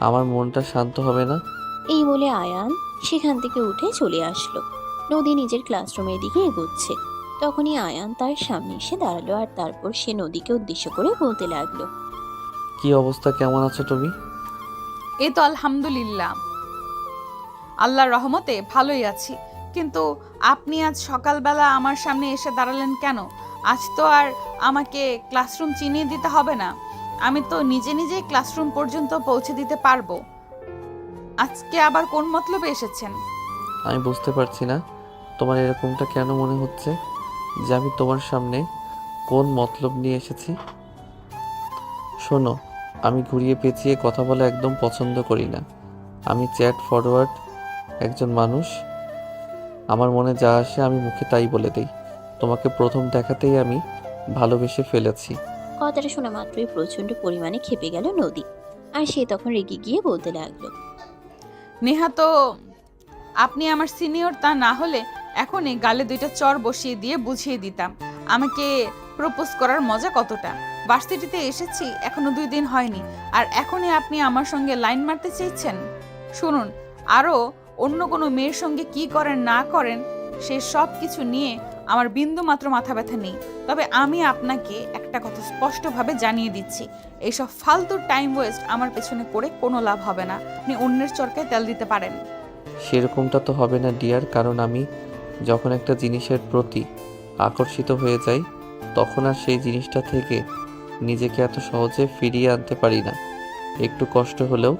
আমার মনটা শান্ত হবে না। এই বলে আয়ান সেখান থেকে উঠে চলে আসলো। নদী নিজের ক্লাসরুমের দিকে এগোচ্ছে। তখনই আয়ান তার সামনে এসে দাঁড়ালো আর তারপর সে নদীকে উদ্দেশ্য করে বলতে লাগলো, কি অবস্থা, কেমন আছো তুমি? এই তো আলহামদুলিল্লাহ, আল্লাহর রহমতে ভালোই আছি। কিন্তু আপনি আজ সকালবেলা আমার সামনে এসে দাঁড়ালেন কেন? আজ তো আর আমাকে ক্লাসরুম চিনিয়ে দিতে হবে না, আমি তো নিজে নিজেই ক্লাসরুম পর্যন্ত পৌঁছে দিতে পারবো। আজকে আবার কোন মতলবে এসেছেন? আমি বুঝতে পারছি না তোমার এরকমটা কেন মনে হচ্ছে, যে আমি তোমার সামনে কোন মতলব নিয়ে এসেছি। শোনো, আমি ঘুরিয়ে পেঁচিয়ে কথা বলা একদম পছন্দ করি না। আমি চ্যাট ফরওয়ার্ড একজন মানুষ। আমার মনে যা আসে আমি মুখে তাই বলে দিই। তোমাকে প্রথম দেখাতেই আমি ভালোবেসে ফেলেছি। কথাটা শোনা মাত্রই প্রচন্ড পরিমাণে ক্ষেপে গেল নদী। আর সে তখন রেগে গিয়ে বলতে লাগলো, নেহা তো আপনি আমার সিনিয়র, তা না হলে এখনই গালে 2টা চড় বসিয়ে দিয়ে বুঝিয়ে দিতাম আমাকে প্রপোজ করার মজা কতটা। ভার্সিটিতে এসেছি এখনো 2 দিন হয়নি, আর এখনই আপনি আমার সঙ্গে লাইন মারতে চাইছেন? শুনুন, আরও অন্য কোনো মেয়ের সঙ্গে কি করেন না করেন সে সব কিছু নিয়ে আমার বিন্দু মাত্র মাথা ব্যথা নেই। তবে আমি আপনাকে একটা কথা স্পষ্টভাবে জানিয়ে দিচ্ছি, এইসব ফালতু টাইম ওয়েস্ট আমার পেছনে করে কোনো লাভ হবে না। আপনি অন্যের চরকায় তেল দিতে পারেন। সেরকমটা তো হবে না ডিয়ার, কারণ আমি যখন একটা জিনিসের প্রতি আকর্ষিত হয়ে যাই তখন আর সেই জিনিসটা থেকে নিজেকে এত সহজে ফিরিয়ে আনতে পারি না। একটু কষ্ট হলেও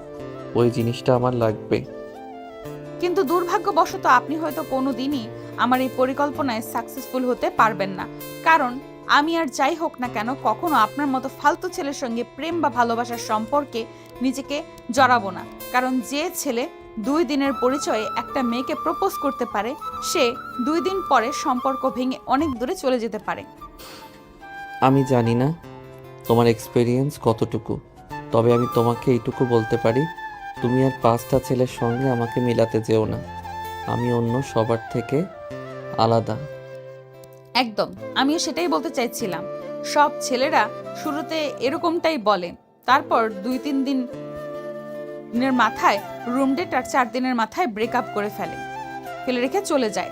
ওই জিনিসটা আমার লাগবে। কিন্তু দুর্ভাগ্যবশত আপনি হয়তো কোনো দিনই আমার এই পরিকল্পনায় সাকসেসফুল হতে পারবেন না, কারণ আমি আর যাই হোক না কেন কখনো আপনার মতো ফালতু ছেলের সঙ্গে প্রেম বা ভালোবাসার সম্পর্কে নিজেকে জড়াবো না। কারণ যে ছেলে 2 দিনের পরিচয়ে একটা মেয়েকে প্রপোজ করতে পারে সে 2 দিন পরে সম্পর্ক ভেঙে অনেক দূরে চলে যেতে পারে। আমি জানি না তোমার এক্সপেরিয়েন্স কতটুকু, তবে আমি তোমাকে এইটুকু বলতে পারি, তুমি আর 5টা ছেলের সঙ্গে আমাকে মেলাতে যেও না। আমি অন্য সবার থেকে আলাদা। একদম, আমিও সেটাই বলতে চাইছিলাম। সব ছেলেরা শুরুতে এরকমটাই বলে, তারপর 2-3 দিনের মাথায় রুম ডেট আর 4 দিনের মাথায় ব্রেকআপ করে ফেলে রেখে চলে যায়।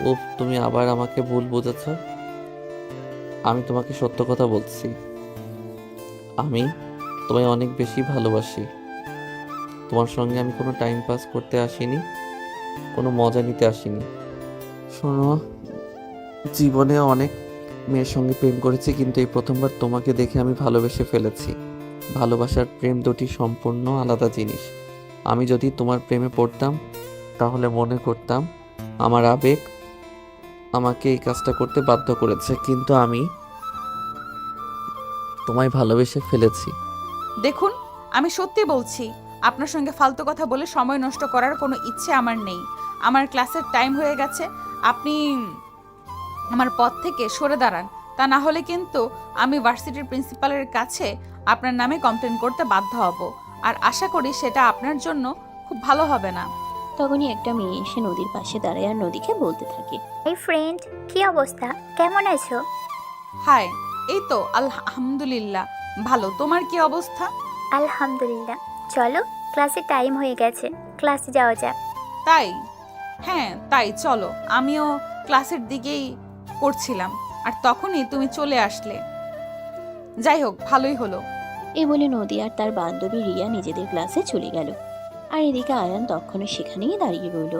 উফ, তুমি আবার আমাকে ভুল বুঝেছ। আমি তোমাকে সত্য কথা বলছি, আমি তোমায় অনেক বেশি ভালোবাসি। তোমার সঙ্গে আমি কোনো টাইম পাস করতে আসিনি, কোনো মজা নিতে আসিনি। শোনো, জীবনে অনেক মেয়ের সঙ্গে প্রেম করেছি, কিন্তু এই প্রথমবার তোমাকে দেখে আমি ভালোবেসে ফেলেছি। ভালোবাসার প্রেম দুটি সম্পূর্ণ আলাদা জিনিস। আমি যদি তোমার প্রেমে পড়তাম তাহলে মনে করতাম আমার আবেগ আমাকে এই কাজটা করতে বাধ্য করেছে, কিন্তু আমি তোমায় ভালোবেসে ফেলেছি। দেখুন, আমি সত্যি বলছি, আপনার সঙ্গে ফালতু কথা বলে সময় নষ্ট করার কোনো ইচ্ছে আমার নেই। আমার ক্লাসের টাইম হয়ে গেছে, আপনি আমার পথ থেকে সরে দাঁড়ান, তা না হলে কিন্তু আমি ভার্সিটির প্রিন্সিপালের কাছে আপনার নামে কমপ্লেন করতে বাধ্য হব, আর আশা করি সেটা আপনার জন্য খুব ভালো হবে না। তখনই একটা মেয়ে এসে নদীর পাশে দাঁড়ায় আর নদীকে বলতে থাকে, এই ফ্রেন্ড, কি অবস্থা, কেমন আছো? হাই, এই তো আলহামদুলিল্লাহ ভালো, তোমার কি অবস্থা? আলহামদুলিল্লাহ। চলো, ক্লাসে টাইম হয়ে গেছে, ক্লাসে যাওয়া যাক। তাই? হ্যাঁ তাই, চলো। আমিও ক্লাসের দিকেই করছিলাম, আর তখনই তুমি চলে আসলে। যাই হোক, ভালোই হলো। এই বলে নদী আর তার বান্ধবী রিয়া নিজেদের ক্লাসে চলে গেল। আর এদিকে আয়ান তখনও সেখানেই দাঁড়িয়ে রইল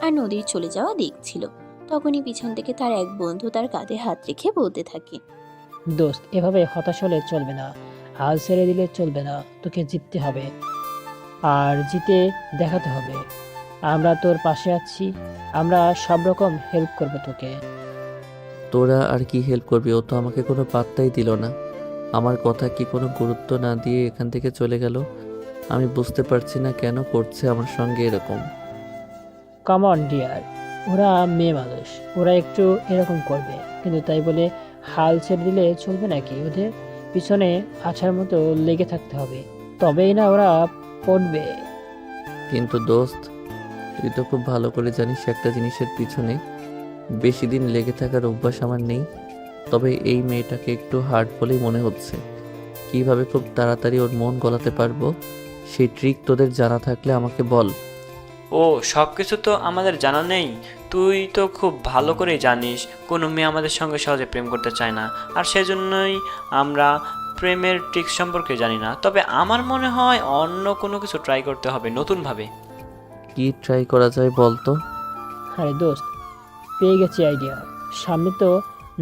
আর নদীর চলে যাওয়া দেখছিল। তখনই পিছন থেকে তার এক বন্ধু তার কাঁধে হাত রেখে বলতে থাকে, দোস্ত, এভাবে হতাশ হলে চলবে না, হাল ছেড়ে দিলে চলবে না, তোকে জিততে হবে আর জিতে দেখাতে হবে। আমরা তোর পাশে আছি, আমরা সব রকম হেল্প করবো তোকে। তোরা আর কি হেল্প করবি? ও তো আমাকে কোনো পাত্তাই দিল না। আমার কথা কি কোনো গুরুত্ব না দিয়ে এখান থেকে চলে গেল। আমি বুঝতে পারছি না কেন করছে আমার সঙ্গে এরকম। কাম অন ডিয়ার, ওরা মেয়ে মানুষ, ওরা একটু এরকম করবে, কিন্তু তাই বলে হাল ছেড়ে দিলে চলবে নাকি? ওদের পিছনে আছার মতো লেগে থাকতে হবে, তবেই না ওরা পড়বে। কিন্তু দোস্ত, তুই তো খুব ভালো করে জানিস একটা জিনিসের পিছনে বেশি দিন লেগে থাকার অভ্যাস আমার নেই। তবে এই মেয়েটাকে একটু হার্ড বলেই মনে হচ্ছে। কিভাবে খুব তাড়াতাড়ি ওর মন গলাতে পারবো সেই ট্রিক তোদের জানা থাকলে আমাকে বল। ও, সব কিছু তো আমাদের জানা নেই। তুই তো খুব ভালো করেই জানিস কোনো মেয়ে আমাদের সঙ্গে সহজে প্রেম করতে চায় না, আর সেজন্যই আমরা প্রেমের ট্রিক্স সম্পর্কে জানি না। তবে আমার মনে হয় অন্য কোনো কিছু ট্রাই করতে হবে নতুনভাবে। কি ট্রাই করা যায় বল তো? আরে দোস্ত, পেয়ে গেছি আইডিয়া। সামনে তো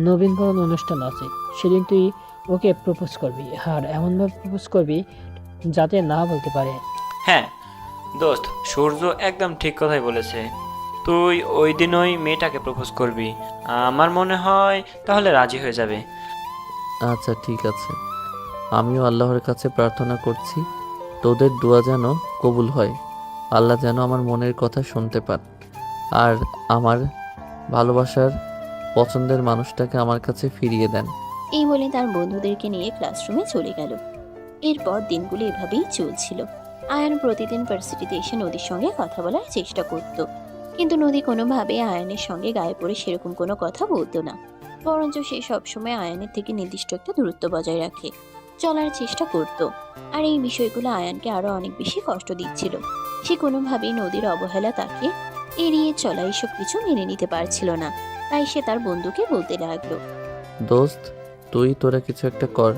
নবীনবরণ অনুষ্ঠান আছে, সেদিন তুই ওকে প্রপোজ করবি, আর এমনভাবে প্রপোজ করবি যাতে না বলতে পারে। হ্যাঁ দোস্ত, সূর্য একদম ঠিক কথাই বলেছে। তুই ওই দিন ওই মেয়েটাকে প্রপোজ করবি, আমার মনে হয় তাহলে রাজি হয়ে যাবে। আচ্ছা ঠিক আছে, আমিও আল্লাহর কাছে প্রার্থনা করছি তোদের দোয়া যেন কবুল হয়। আল্লাহ যেন আমার মনের কথা শুনতে পান আর আমার ভালোবাসার পছন্দের মানুষটাকে আমার কাছে ফিরিয়ে দেন। এই বলে তার বন্ধুদেরকে নিয়ে ক্লাসরুমে চলে গেল। এরপর দিনগুলো এভাবেই চলছিল। আয়ান প্রতিদিন ভার্সিটিতে এসে নদীর সঙ্গে কথা বলার চেষ্টা করত, কিন্তু নদী কোনোভাবে আয়ানের সঙ্গে গায়ে পড়ে সেরকম কোনো কথা বলতো না। বরঞ্চ সে সবসময় আয়ানের থেকে নির্দিষ্ট একটা দূরত্ব বজায় রাখে চলার চেষ্টা করত। আর এই বিষয়গুলো আয়ানকে আরো অনেক বেশি কষ্ট দিচ্ছিল। সে কোনোভাবেই নদীর অবহেলা তাকে এড়িয়ে চলা এসব কিছু মেনে নিতে পারছিল না। তাই সে তার বন্ধুকে বলতে লাগলো, দোস্ত, তোরা কিছু একটা কর।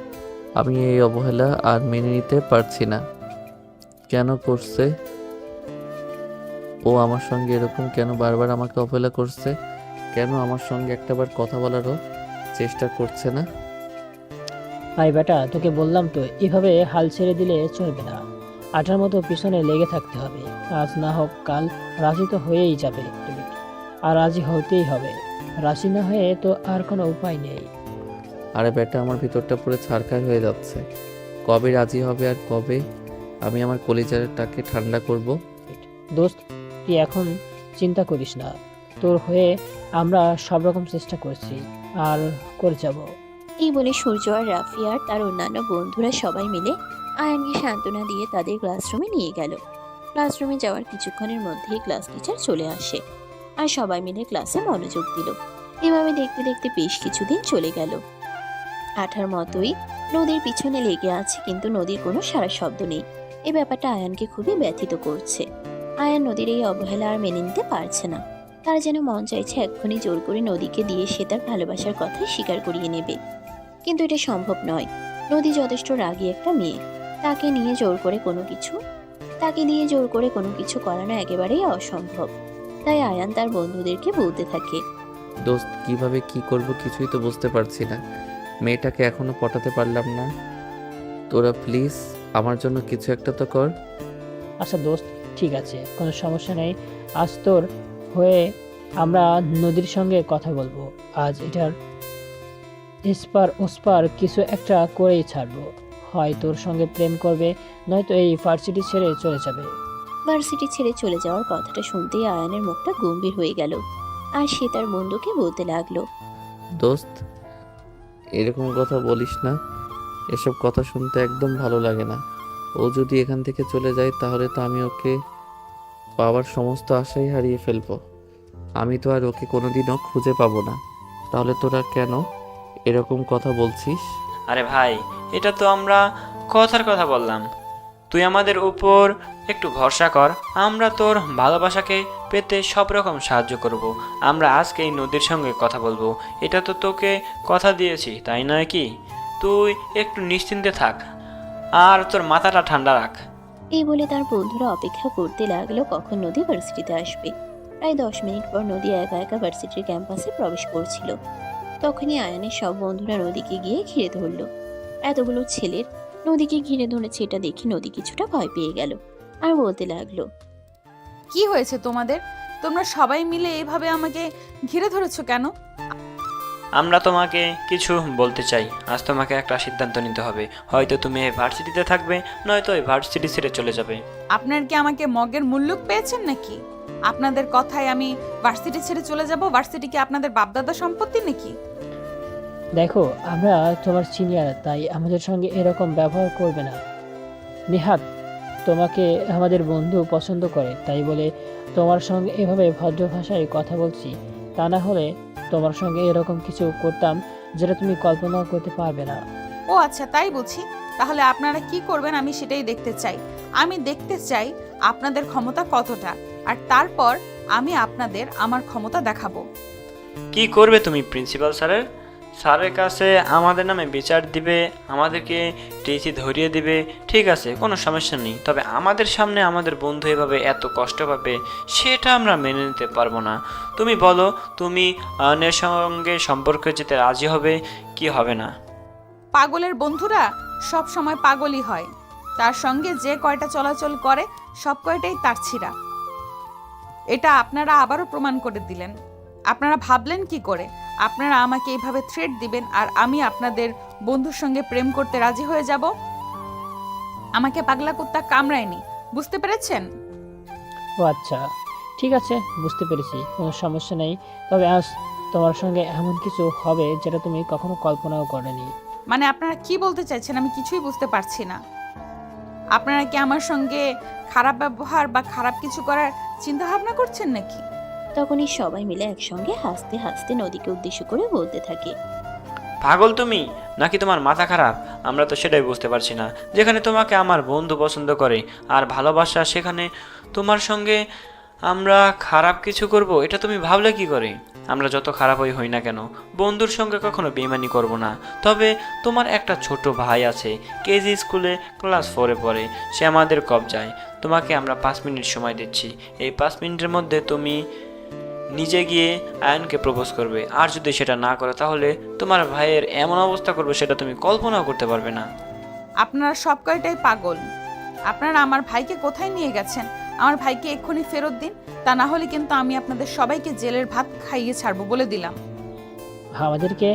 আমি এই অবহেলা আর মেনে নিতে পারছি না। কেন করছে ও আমার সঙ্গে এরকম? কেন বারবার আমাকে অবহেলা করছে? কেন আমার সঙ্গে একটাবার কথা বলারও চেষ্টা করছে না? ভাই বেটা, তোকে বললাম তো, এভাবে হাল ছেড়ে দিলে চলবে না। আঠার মতো পিছনে লেগে থাকতে হবে। আজ না হোক কাল রাজি তো হয়েই যাবে তুমি, আর রাজি হতেই হবে। রাজি না হয়ে তো আর কোনো উপায় নেই। আরে বেটা, আমার ভিতরটা পুরো ছারখার হয়ে যাচ্ছে। কবে রাজি হবে আর কবে আমি আমার কলিজাটাকে ঠান্ডা করব? দোস্ত, তুই এখন চিন্তা করিস না। তোর হয়ে আমরা সব রকম চেষ্টা করছি আর করে যাব। এই বলে সূর্য আর রাফি আর তার অন্যান্য বন্ধুরা সবাই মিলে আয়ানকে সান্ত্বনা দিয়ে তাদের ক্লাসরুমে নিয়ে গেল। ক্লাসরুমে যাওয়ার কিছুক্ষণের মধ্যেই ক্লাস টিচার চলে আসে আর সবাই মিলে ক্লাসে মনোযোগ দিল। এভাবে দেখতে দেখতে বেশ কিছুদিন চলে গেল। আঠার মতোই নদীর পিছনে লেগে আছে, কিন্তু নদীর কোনো সারা শব্দ নেই। এই ব্যাপারটা আয়ানকে খুবই ব্যথিত করছে। আয়ান নদীর এই অবহেলা আর মেনে নিতে পারছে না। তার যেন মন চাইছে এক্ষুনি জোর করে নদীকে দিয়ে সে তার ভালোবাসার কথাই স্বীকার করিয়ে নেবে, কিন্তু এটা সম্ভব নয়। নদী যথেষ্ট রাগী একটা মেয়ে। তাকে দিয়ে জোর করে কোনো কিছু করানো একেবারেই অসম্ভব। তাই আয়ান তার বন্ধুদেরকে বলতে থাকে, দোস্ত, কিভাবে কি করব কিছুই তো বুঝতে পারছি না। মেয়েটাকে এখনো পটাতে পারলাম না। তোরা প্লিজ আমার জন্য কিছু একটা তো কর। আচ্ছা দোস্ত, ঠিক আছে, কোনো সমস্যা নেই। আজ তোর হয়ে আমরা নদীর সঙ্গে কথা বলবো। আজ এটার এসপার ওসপার কিছু একটা করেই ছাড়বো। হয় তোর সঙ্গে প্রেম করবে, নয়তো এই ভার্সিটি ছেড়ে চলে যাবে। ভার্সিটি ছেড়ে চলে যাওয়ার কথাটা শুনতেই আয়ানের মুখটা গম্ভীর হয়ে গেল। আর সে তার বন্ধুকে বলতে লাগলো, দোস্ত, এরকম কথা বলিস না। এসব কথা শুনতে একদম ভালো লাগে না। ও যদি এখান থেকে চলে যায় তাহলে তো আমি ওকে পাওয়ার সমস্ত আশাই হারিয়ে ফেলবো। আমি তো আর ওকে কোনোদিনও খুঁজে পাবো না। তাহলে তোরা কেন এরকম কথা বলছিস? আরে ভাই, এটা তো আমরা কথার কথা বললাম। তুই আমাদের উপর একটু ভরসা কর, আমরা তোর ভালোবাসাকে পেতে সব রকম সাহায্য করব। আমরা আজকে এই নদীর সঙ্গে কথা বলবো, এটা তো তোকে কথা দিয়েছি, তাই নয় কি? তুই একটু নিশ্চিন্তে থাক আর তোর মাথাটা ঠান্ডা রাখ। এই বলে তার বন্ধুরা অপেক্ষা করতে লাগলো কখন নদী ভার্সিটিতে আসবে। প্রায় 10 মিনিট পর নদী একা একা ভার্সিটির ক্যাম্পাসে প্রবেশ করছিল। তখনই আয়ানের সব বন্ধুরা নদীকে গিয়ে ঘিরে ধরলো। এতগুলো ছেলের নদীকে ঘিরে ধরেছে এটা দেখে নদী কিছুটা ভয় পেয়ে গেল আর বলতে লাগলো, কি হয়েছে তোমাদের? তোমরা সবাই মিলে এইভাবে আমাকে ঘিরে ধরেছো কেন? আমরা তোমাকে কিছু বলতে চাই। আজ তোমাকে একটা সিদ্ধান্ত নিতে হবে। হয়তো তুমি এই ভার্সিটিতে থাকবে, নয়তো এই ভার্সিটি ছেড়ে চলে যাবে। আপনার কি আমাকে মগের মুল্লুক পেয়েছেন নাকি? আপনাদের কথায় আমি ভার্সিটি ছেড়ে চলে যাব? ভার্সিটি কি আপনাদের বাপদাদা সম্পত্তি নাকি? দেখো, আমরা তোমার সিনিয়র, তাই আমাদের সঙ্গে এরকম ব্যবহার করবে না। নিহাত তোমাকে আমাদের বন্ধু পছন্দ করে, তাই বলে তোমার সঙ্গে এভাবে ভদ্র ভাষায় কথা বলছি। তা না হলে তোমার সঙ্গে এরকম কিছু করতাম যেটা তুমি কল্পনা করতে পারবে না। ও আচ্ছা, তাই বুঝি। তাহলে আপনারা কি করবেন আমি সেটাই দেখতে চাই। আমি দেখতে চাই আপনাদের ক্ষমতা কতটা, আর তারপর আমি আপনাদের আমার ক্ষমতা দেখাবো। কি করবে তুমি প্রিন্সিপাল স্যারের কাছে আমাদের নামে বিচার দিবে, আমাদেরকে টিসি ধরিয়ে দিবে, ঠিক আছে, কোনো সমস্যা নেই। তবে আমাদের সামনে আমাদের বন্ধু এভাবে এত কষ্ট পাবে, সেটা আমরা মেনে নিতে পারবো না। তুমি বলো, তুমি আয়নের সঙ্গে সম্পর্ক যেতে রাজি হবে কি হবে না? পাগলের বন্ধুরা সব সময় পাগলই হয়। তার সঙ্গে যে কয়টা চলাচল করে সব কয়টাই তার ছিঁড়া। এটা আপনারা আবারও প্রমাণ করে দিলেন। আপনারা ভাবলেন কি করে আপনারা আমাকে এইভাবে থ্রেট দিবেন আর আমি আপনাদের বন্ধুর সঙ্গে প্রেম করতে রাজি হয়ে যাব? আমাকে পাগলা কুত্তা কামড়ায়নি, বুঝতে পেরেছেন? ও আচ্ছা, ঠিক আছে, বুঝতে পেরেছি, কোনো সমস্যা নেই। তবে আজ তোমার সঙ্গে এমন কিছু হবে যেটা তুমি কখনো কল্পনাও করনি। মানে আপনারা কি বলতে চাইছেন আমি কিছুই বুঝতে পারছি না। আপনারা কি আমার সঙ্গে খারাপ ব্যবহার বা খারাপ কিছু করার চিন্তা ভাবনা করছেন নাকি? তখনই সবাই মিলে একসঙ্গে হাসতে হাসতে নদীকে উদ্দেশ্য করে বলতে থাকে। পাগল তুমি, নাকি তোমার মাথা খারাপ? আমরা তো সেটাই বুঝতে পারছি না। যেখানে তোমাকে আমার বন্ধু পছন্দ করে আর ভালোবাসা, সেখানে তোমার সঙ্গে আমরা খারাপ কিছু করব, এটা তুমি ভাবলে কি করে? আমরা যত খারাপই হই না কেন, বন্ধুর সঙ্গে কখনো বেইমানি করব না। তবে তোমার একটা ছোট ভাই আছে, কেজি স্কুলে ক্লাস 4-এ পড়ে, সে আমাদের কবজায়। তোমাকে আমরা 5 মিনিট সময় দিচ্ছি। এই 5 মিনিটের মধ্যে তুমি নিজে গিয়ে আয়নকে প্রপোজ করবে, আর যদি সেটা না করে তাহলে তোমার ভাইয়ের এমন অবস্থা করবে সেটা তুমি কল্পনাও করতে পারবে না। আপনারা সব কয়টাই পাগল। আপনারা আমার ভাইকে কোথায় নিয়ে গেছেন? আমার ভাইকে এক্ষুনি ফেরত দিন, তা না হলে কিন্তু আমি আপনাদের সবাইকে জেলের ভাত খাইয়ে ছাড়বো বলে দিলাম। আমাদেরকে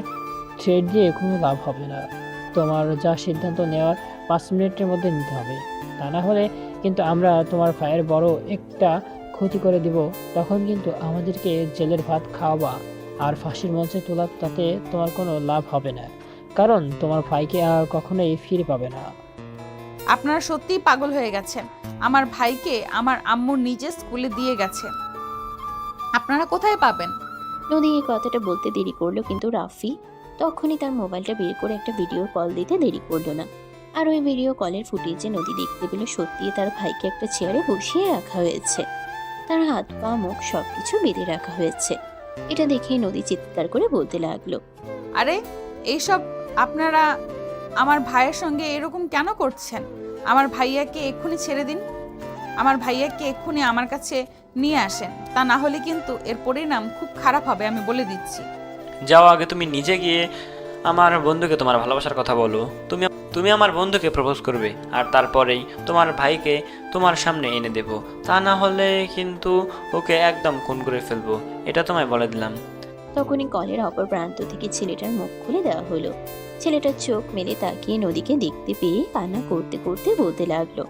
থ্রেড দিয়ে কোনো লাভ হবে না। তোমার যা সিদ্ধান্ত নেওয়ার 5 মিনিটের মধ্যে নিতে হবে, তা না হলে কিন্তু আমরা তোমার ভাইয়ের বড় একটা ক্ষতি করে দিব। তখন কিন্তু আমাদেরকে জেলের ভাত খাওয়াবা আর ফাঁসির মঞ্চে তোলা, তাতে তোমার কোনো লাভ হবে না, কারণ তোমার ভাইকে আর কখনোই ফিরে পাবে না। আপনারা সত্যিই পাগল হয়ে গেছেন। আমার ভাইকে আমার আম্মু নিজে স্কুলে দিয়ে গেছে, আপনারা কোথায় পাবেন? নদী এই কথাটা বলতে দেরি করলো, কিন্তু রাফি তখনই তার মোবাইলটা বের করে একটা ভিডিও কল দিতে দেরি করলো না। আর ওই ভিডিও কলের ফুটেজে নদী দেখতে পেল সত্যিই তার ভাইকে একটা চেয়ারে বসিয়ে রাখা হয়েছে, তার হাত পা মুখ সবকিছু বেঁধে রাখা হয়েছে। এটা দেখেই নদী চিৎকার করে বলতে লাগলো। আরে এইসব আপনারা আমার ভাইয়ের সঙ্গে এরকম কেন করছেন? আমার ভাইয়াকে এক্ষুনি ছেড়ে দিন। আমার ভাইয়াকে এক্ষুনি আমার কাছে নিয়ে আসেন, তা না হলে কিন্তু এর পরিণাম খুব খারাপ হবে, আমি বলে দিচ্ছি। যাও, আগে তুমি নিজে গিয়ে আমার বন্ধুকে তোমার ভালোবাসার কথা বলো। তুমি আমার বন্ধুকে প্রপোজ করবে, আর তারপরেই তোমার ভাইকে তোমার সামনে এনে দেব। তা না হলে কিন্তু ওকে একদম খুন করে ফেলবো, এটা তোমায় বলে দিলাম। তখনই কলের অপর প্রান্ত থেকে ছেলেটার মুখ খুলে দেওয়া হলো। ছেলেটার চোখ মেলে তাকিয়ে নদীকে দেখতে পেয়ে কান্না করতে করতে বলতে লাগলো।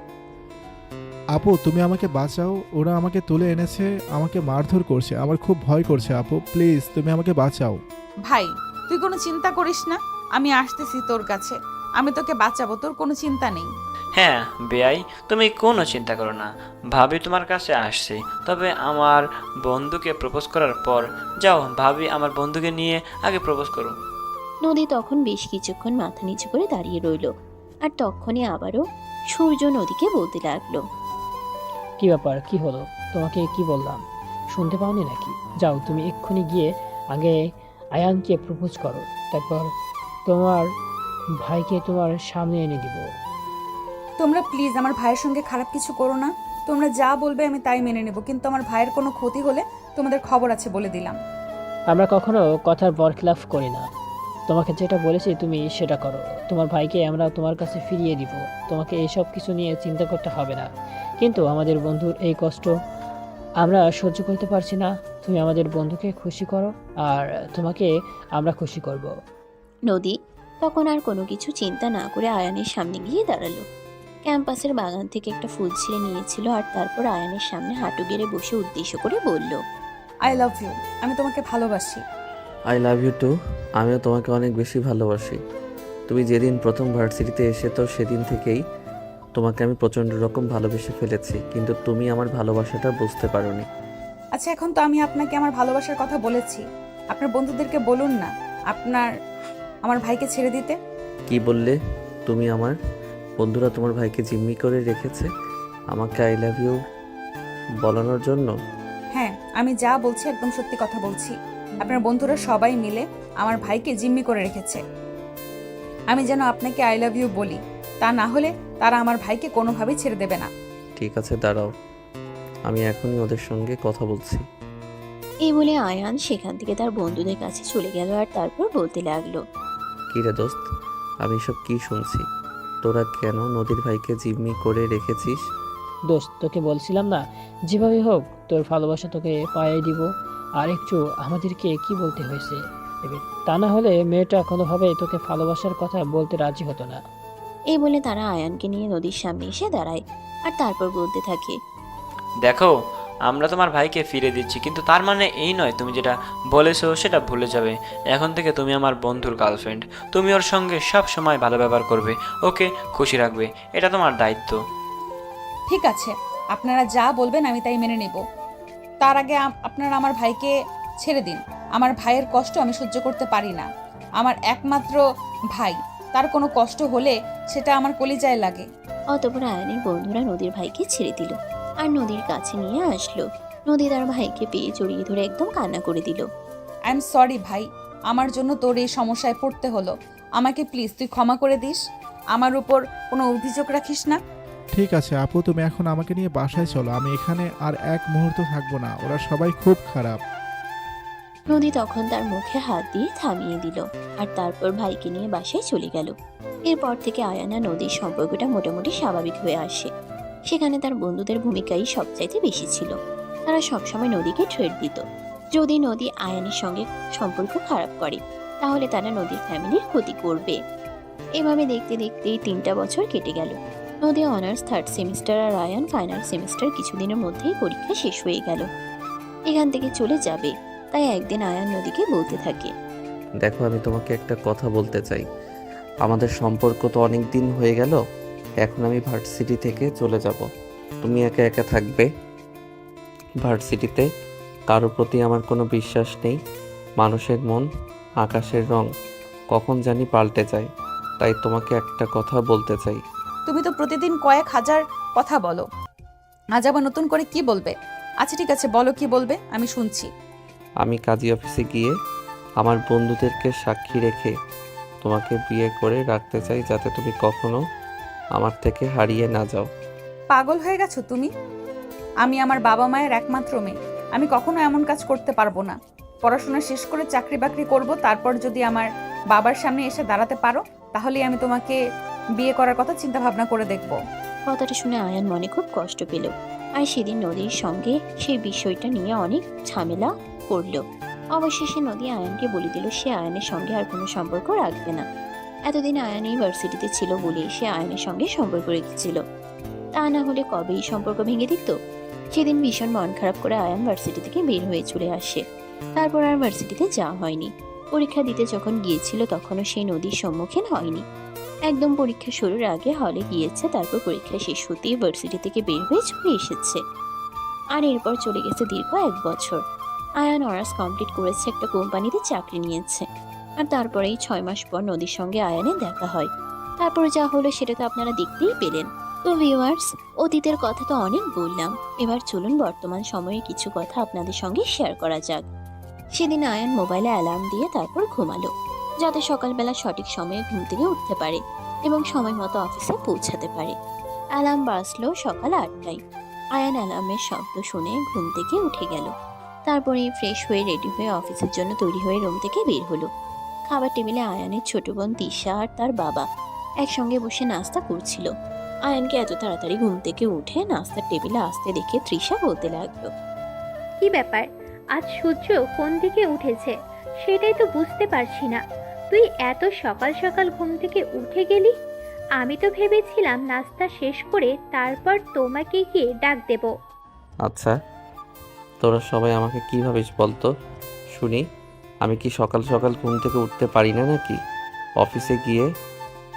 আপু, তুমি আমাকে বাঁচাও, ওরা আমাকে তুলে এনেছে, আমাকে মারধর করছে, আমার খুব ভয় করছে। আপু প্লিজ, তুমি আমাকে বাঁচাও। ভাই তুই কোনো চিন্তা করিস না, আমি আসতেছি তোর কাছে, আমি তোকে বাঁচাবো, তোর কোনো চিন্তা নেই। হ্যাঁ বেয়াই, তুমি কোনো চিন্তা করো না, ভাবি তোমার কাছে আসছে। তবে আমার বন্ধুকে প্রপোজ করার পর যাও, ভাবি আমার বন্ধুকে নিয়ে আগে প্রপোজ করো। নদী তখন বেশ কিছুক্ষণ মাথা নিচু করে দাঁড়িয়ে রইল, আর তখনই আবারও সূর্য নদীকে বলতে লাগলো। কি ব্যাপার, কি হলো? তোমাকে কি বললাম, শুনতে পাওনি নাকি? যাও, তুমি এক্ষুনি গিয়ে আগে আয়ানকে প্রপোজ করো, তারপর তোমার ভাইকে তোমার সামনে এনে দিব। তোমরা প্লিজ আমার ভাইয়ের সঙ্গে খারাপ কিছু করো না। তোমরা যা বলবে আমি তাই মেনে নেব, কিন্তু আমার ভাইয়ের কোনো ক্ষতি হলে তোমাদের খবর আছে বলে দিলাম। আমরা কখনো কথার বরখিলাফ করি না। তোমাকে যেটা বলেছি তুমি সেটা করো। তোমার ভাইকে আমরা তোমার কাছে ফিরিয়ে দিব, তোমাকে এইসব কিছু নিয়ে চিন্তা করতে হবে না। কিন্তু আমাদের বন্ধুর এই কষ্ট আমরা সহ্য করতে পারছি না। তুমি আমাদের বন্ধুকে খুশি করো, আর তোমাকে আমরা খুশি করব। নদী তখন আর কোনো কিছু চিন্তা না করে আয়ানের সামনে গিয়ে দাঁড়ালো। ক্যাম্পাসের বাগান থেকে একটা ফুল ছিঁড়ে নিয়েছিল, আর তারপর আয়ানের সামনে হাঁটু গেড়ে বসে উদ্দেশ্য করে বলল। আই লাভ ইউ, আমি তোমাকে ভালোবাসি। I love you too. আমিও তোমাকে অনেক বেশি ভালোবাসি। তুমি যেদিন প্রথম ভার্সিটিতে এসে, তো সেদিন থেকেই তোমাকে আমি প্রচণ্ড রকম ভালোবেসে ফেলেছি, কিন্তু তুমি আমার ভালোবাসাটা বুঝতে পারোনি। আচ্ছা এখন তো আমি আপনাকে আমার ভালোবাসার কথা বলেছি, আপনার বন্ধুদেরকে বলুন না আমার ভাইকে ছেড়ে দিতে। কি বললে তুমি? আমার বন্ধুরা তোমার ভাইকে জিম্মি করে রেখেছে আমাকে আই লাভ ইউ বলানোর জন্য? হ্যাঁ, আমি যা বলছি একদম সত্যি কথা বলছি। আপনার বন্ধুরা সবাই মিলে আমার ভাইকে জিম্মি করে রেখেছে, আমি যেন আপনাকে আই লাভ ইউ বলি, তা না হলে তারা আমার ভাইকে কোনোভাবেই ছেড়ে দেবে না। ঠিক আছে, দাঁড়াও, আমি এখনই ওদের সঙ্গে কথা বলছি। এই বলে আয়ান সেখান থেকে তার বন্ধুদের কাছে চলে গেল, আর তারপর বলতে লাগলো। কী রে দোস্ত, আমি সব কি শুনছি? তোরা কেন নদীর ভাইকে জিম্মি করে রেখেছিস? দোস্ত, তোকে বলছিলাম না, যেভাবে হোক তোর ভালোবাসা তোকে পাইয়ে দিব, আর একটু আমাদেরকে কি বলতে হয়েছে এবার, তা না হলে মেয়েটা কোনোভাবে তোকে ভালোবাসার কথা বলতে রাজি হতো না। এই বলে তারা আয়ানকে নিয়ে নদীর সামনে এসে দাঁড়ায়, আর তারপর বলতে থাকে। দেখো, আমরা তোমার ভাইকে ফিরে দিচ্ছি, কিন্তু তার মানে এই নয় তুমি যেটা বলেছো সেটা ভুলে যাবে। এখন থেকে তুমি আমার বন্ধুর গার্লফ্রেন্ড, তুমি ওর সঙ্গে সব সময় ভালো ব্যবহার করবে, ওকে খুশি রাখবে, এটা তোমার দায়িত্ব। ঠিক আছে, আপনারা যা বলবেন আমি তাই মেনে নেব। তার আগে আপনারা আমার ভাইকে ছেড়ে দিন। আমার ভাইয়ের কষ্ট আমি সহ্য করতে পারি না। আমার একমাত্র ভাই, তার কোনো কষ্ট হলে সেটা আমার কলিজায় লাগে। অতঃপর আয়ানের বন্ধুরা নদীর ভাইকে ছেড়ে দিল আর নদীর কাছে নিয়ে আসলো। নদী তার ভাইকে পেয়ে জড়িয়ে ধরে একদম কান্না করে দিল। আই এম সরি ভাই, আমার জন্য তোর এই সমস্যায় পড়তে হলো। আমাকে প্লিজ তুই ক্ষমা করে দিস, আমার উপর কোনো অভিযোগ রাখিস না। ঠিক আছে আপু, তুমি এখন আমাকে নিয়ে বাসায় চলো। আমি এখানে আর এক মুহূর্ত থাকবো না, ওরা সবাই খুব খারাপ। নদী তখন তার মুখে হাত দিয়ে থামিয়ে দিল আর তারপর ভাইকে নিয়ে বাসায় চলে গেল। এরপর থেকে আয়ান আর নদীর সম্পর্কটা মোটামুটি স্বাভাবিক হয়ে আসে। সেখানে তার বন্ধুদের ভূমিকাই সবচাইতে বেশি ছিল। তারা সবসময় নদীকে ট্রেড দিত। যদি নদী আয়ানের সঙ্গে সম্পর্ক খারাপ করে তাহলে তারা নদীর ফ্যামিলির ক্ষতি করবে। এভাবে দেখতে দেখতেই 3টা বছর কেটে গেল। নদী অনার্স 3rd সেমিস্টার আর আয়ান ফাইনাল সেমিস্টার কিছুদিনের মধ্যেই পরীক্ষা শেষ হয়ে গেল। এখান থেকে চলে যাবে, তাই একদিন আয়ান নদীকে বলতে থাকে, দেখো, আমি তোমাকে একটা কথা বলতে চাই। আমাদের সম্পর্ক তো অনেক দিন হয়ে গেল, এখন আমি ভার্সিটি থেকে চলে যাব। তুমি একা একা থাকবে ভার্সিটিতে। কারোর প্রতি আমার কোনো বিশ্বাস নেই। মানুষের মন আকাশের রং কখন জানি পাল্টে যায়। তাই তোমাকে একটা কথা বলতে চাই। তুমি তো প্রতিদিন কয়েক হাজার কথা বলো, আজ আবার নতুন করে কি বলবে? আচ্ছা ঠিক আছে, বলো কি বলবে, আমি শুনছি। আমি কাজী অফিসে গিয়ে আমার বন্ধুদেরকে সাক্ষী রেখে তোমাকে বিয়ে করে রাখতে চাই, যাতে তুমি কখনো আমার থেকে হারিয়ে না যাও। পাগল হয়ে গেছো তুমি? আমি আমার বাবা মায়ের একমাত্র মেয়ে, আমি কখনো এমন কাজ করতে পারবো না। পড়াশোনা শেষ করে চাকরি বাকরি করব, তারপর যদি আমার বাবার সামনে এসে দাঁড়াতে পারো তাহলেই আমি তোমাকে বিয়ে করার কথা চিন্তা ভাবনা করে দেখব। কথাটা শুনে আয়ান মনে খুব কষ্ট পেল আর সেদিন নদীর সঙ্গে সেই বিষয়টা নিয়ে অনেক ঝামেলা করলো। অবশেষে নদী আয়ানকে বলে দিল সে আয়ানের সঙ্গে আর কোনো সম্পর্ক রাখবে না। এতদিন আয়ান ইউনিভার্সিটিতে ছিল বলে সে আয়ানের সঙ্গে সম্পর্ক রেখেছিল, তা না হলে কবেই সম্পর্ক ভেঙে দিত। সেদিন ভীষণ মন খারাপ করে আয়ান ভার্সিটি থেকে বের হয়ে চলে আসে। তারপর আর ভার্সিটিতে যাওয়া হয়নি। পরীক্ষা দিতে যখন গিয়েছিল তখনও সেই নদীর সম্মুখীন হয়নি। একদম পরীক্ষা শুরুর আগে হলে গিয়েছে, তারপর পরীক্ষা শেষ হতেই ভার্সিটি থেকে বের হয়ে চলে এসেছে। আর এরপর চলে গেছে দীর্ঘ 1 বছর। আয়ান অনার্স কমপ্লিট করেছে, একটা কোম্পানিতে চাকরি নিয়েছে। আর তারপরেই 6 মাস পর নদীর সঙ্গে আয়ানের দেখা হয়। তারপর যা হলো সেটা তো আপনারা দেখতেই পেলেন। তো ভিউয়ার্স, অতীতের কথা তো অনেক বললাম, এবার চলুন বর্তমান সময়ে কিছু কথা আপনাদের সঙ্গে শেয়ার করা যাক। সেদিন আয়ান মোবাইলে অ্যালার্ম দিয়ে তারপর ঘুমালো, যাতে সকালবেলা সঠিক সময়ে ঘুম থেকে উঠতে পারে এবং সময় মতো অফিসে পৌঁছাতে পারে। অ্যালার্ম বাজলো সকাল 8টায়। আয়ান অ্যালার্মের শব্দ শুনে ঘুম থেকে উঠে গেল। তারপরে ফ্রেশ হয়ে রেডি হয়ে অফিসের জন্য তৈরি হয়ে রুম থেকে বের হলো। খাবার টেবিলে আয়ানের ছোট বোন তিশা আর তার বাবা একসঙ্গে বসে নাস্তা করছিল। আয়ানকে এত তাড়াতাড়ি ঘুম থেকে উঠে নাস্তার টেবিলে আসতে দেখে তৃষা বলতে লাগলো, কি ব্যাপার, আজ সূর্য কোন দিকে উঠেছে সেটাই তো বুঝতে পারছি না। তুই এত সকাল সকাল ঘুম থেকে উঠে গেলি। আমি তো ভেবেছিলাম নাস্তা শেষ করে তারপর তোমাকে গিয়ে ডাক দেব। আচ্ছা, তোরা সবাই আমাকে কী ভাবিস বলতো শুনি? আমি কি সকাল সকাল ঘুম থেকে উঠতে পারি না নাকি? অফিসে গিয়ে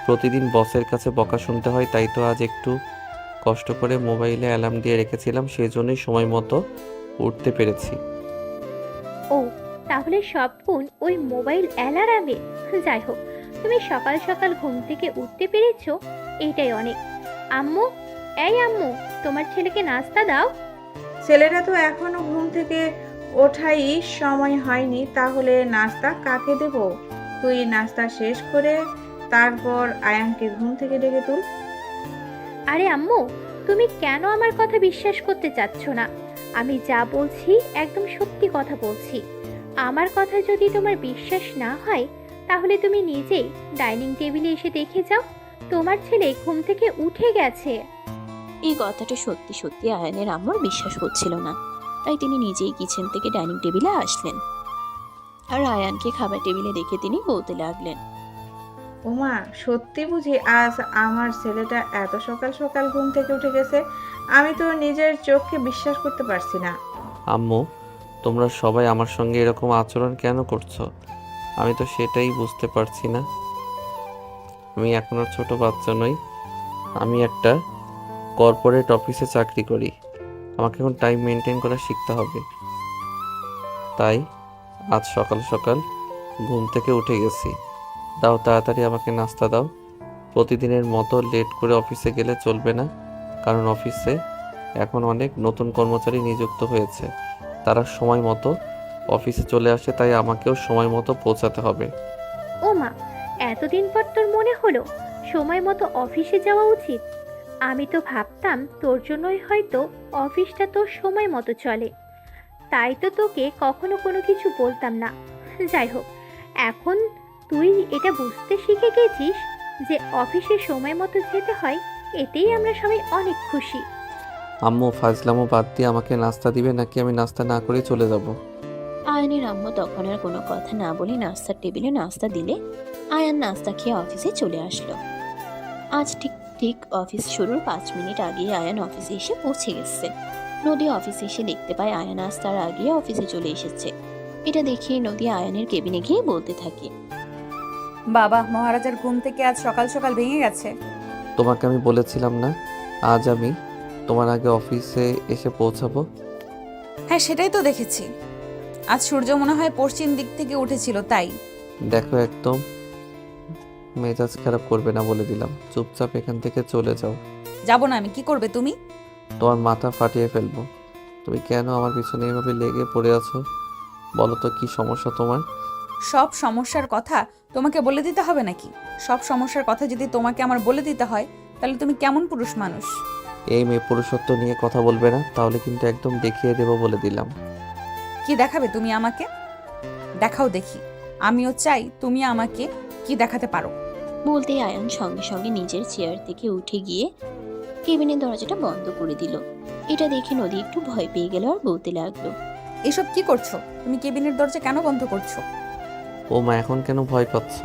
প্রতিদিন বসের কাছে বকা শুনতে হয়, তাই তো আজ একটু কষ্ট করে মোবাইলে অ্যালার্ম দিয়ে রেখেছিলাম, সেই জন্যই সময় মতো উঠতে পেরেছি। ও, তাহলে সব গুণ ওই মোবাইল অ্যালার্মে। যাই হোক, তুমি সকাল সকাল ঘুম থেকে উঠতে পেরেছো, এইটাই অনেক। আম্মু, এই আম্মু, তোমার ছেলেকে নাস্তা দাও। ছেলেরা তো এখনো ঘুম থেকে ওঠাই সময় হয়নি, তাহলে নাস্তা কাকে দেব? তুই নাস্তা শেষ করে তারপর আয়ানকে ঘুম থেকে ডেকে তুল। আরে আম্মু, তুমি কেন আমার কথা বিশ্বাস করতে চাচ্ছ না? আমি যা বলছি একদম সত্যি কথা বলছি। আমার কথা যদি তোমার বিশ্বাস না হয় তাহলে তুমি নিজেই ডাইনিং টেবিলে এসে দেখে যাও, তোমার ছেলে ঘুম থেকে উঠে গেছে। এই কথাটা সত্যি সত্যি আয়ানের আম্মুর বিশ্বাস হচ্ছিল না, তাই তিনি নিজেই কিচেন থেকে ডাইনিং টেবিলে আসলেন আর আয়ানকে খাবার টেবিলে দেখে তিনি বলতে লাগলেন, ওমা, সত্যি বুঝি আজ আমার ছেলেটা এত সকাল সকাল ঘুম থেকে উঠে গেছে? আমি তো নিজের চোখকে বিশ্বাস করতে পারছি না। আম্মু, তোমরা সবাই আমার সঙ্গে এরকম আচরণ কেন করছো? আমি তো সেটাই বুঝতে পারছি না। আমি এখন আর ছোট বাচ্চা নই। আমি একটা কর্পোরেট অফিসে চাকরি করি। আমাকে এখন টাইম মেনটেন করা শিখতে হবে। তাই আজ সকাল সকাল ঘুম থেকে উঠে গেছি। দাও তাড়াতাড়ি আমাকে নাস্তা দাও। প্রতিদিনের মতো লেট করে অফিসে গেলে চলবে না, কারণ অফিসে এখন অনেক নতুন কর্মচারী নিযুক্ত হয়েছে। তারা সময় মতো অফিসে চলে আসে, তাই আমাকেও সময় মতো পৌঁছাতে হবে। ও মা, এতদিন পর তোর মনে হলো সময় মতো অফিসে যাওয়া উচিত? আমি তো ভাবতাম তোর জন্যই হয়তো অফিসটা তোর সময় মতো চলে, তাই তো তোকে কখনো কোনো কিছু বলতাম না। যাই হোক, এখন তুই এটা বুঝতে শিখে গেছিস যে অফিসে সময় মতো যেতে হয়, এতেই আমরা সবাই অনেক খুশি। আম্মু, ফাজলামো বাদ দিয়ে আমাকে নাস্তা দিবে নাকি আমি নাস্তা না করে চলে যাব? আয়ানের আম্মু তখন আর কোনো কথা না বলে নাস্তার টেবিলে নাস্তা দিলে আয়ান নাস্তা খেয়ে অফিসে চলে আসলো। আজ ঠিক ঠিক অফিস শুরুর 5 মিনিট আগে আয়ান অফিসে এসে পৌঁছে গেছে। নদী অফিসে এসে দেখতে পায় আয়ান আজ তার আগে অফিসে চলে এসেছে। এটা দেখে নদী আয়ানের কেবিনে গিয়ে বলতে থাকে, বাবা, মহারাজার ঘুম থেকে আজ সকাল সকাল ভেঙে গেছে। তোমাকে আমি বলেছিলাম না আজ আমি তোমার আগে অফিসে এসে পৌঁছাবো? হ্যাঁ, সেটাই তো দেখেছি। আজ সূর্য মনে হয় পশ্চিম দিক থেকে উঠেছিল, তাই। দেখো, একদম মেজাজ খারাপ করবে না বলে দিলাম। চুপচাপ এখান থেকে চলে যাও। যাব না আমি। কি করবে তুমি? তোমার মাথা ফাটিয়ে ফেলবো। তুমি কেন আমার পিছনে এভাবে লেগে পড়ে আছো? বলো তো কি সমস্যা তোমার? সব সমস্যার কথা তোমাকে বলে দিতে হবে নাকি? সব সমস্যার কথা যদি তোমাকে আমার বলে দিতে হয়, তাহলে তুমি কেমন পুরুষ মানুষ? এই মেয়ে পুরুষত্ব নিয়ে কথা বলবে না, তাহলে কিন্তু একদম দেখিয়ে দেবো বলে দিলাম। কি দেখাবে তুমি আমাকে? দেখাও দেখি। আমিও চাই তুমি আমাকে কি দেখাতে পারো। বলতে আয়ান সঙ্গে সঙ্গে নিজের চেয়ার থেকে উঠে গিয়ে কেবিনের দরজাটা বন্ধ করে দিল। এটা দেখে নদী একটু ভয় পেয়ে গেল আর বলতে লাগলো, এসব কি করছো? তুমি কেবিনের দরজা কেন বন্ধ করছো? ও মা, এখন কেন ভয় পাচ্ছ?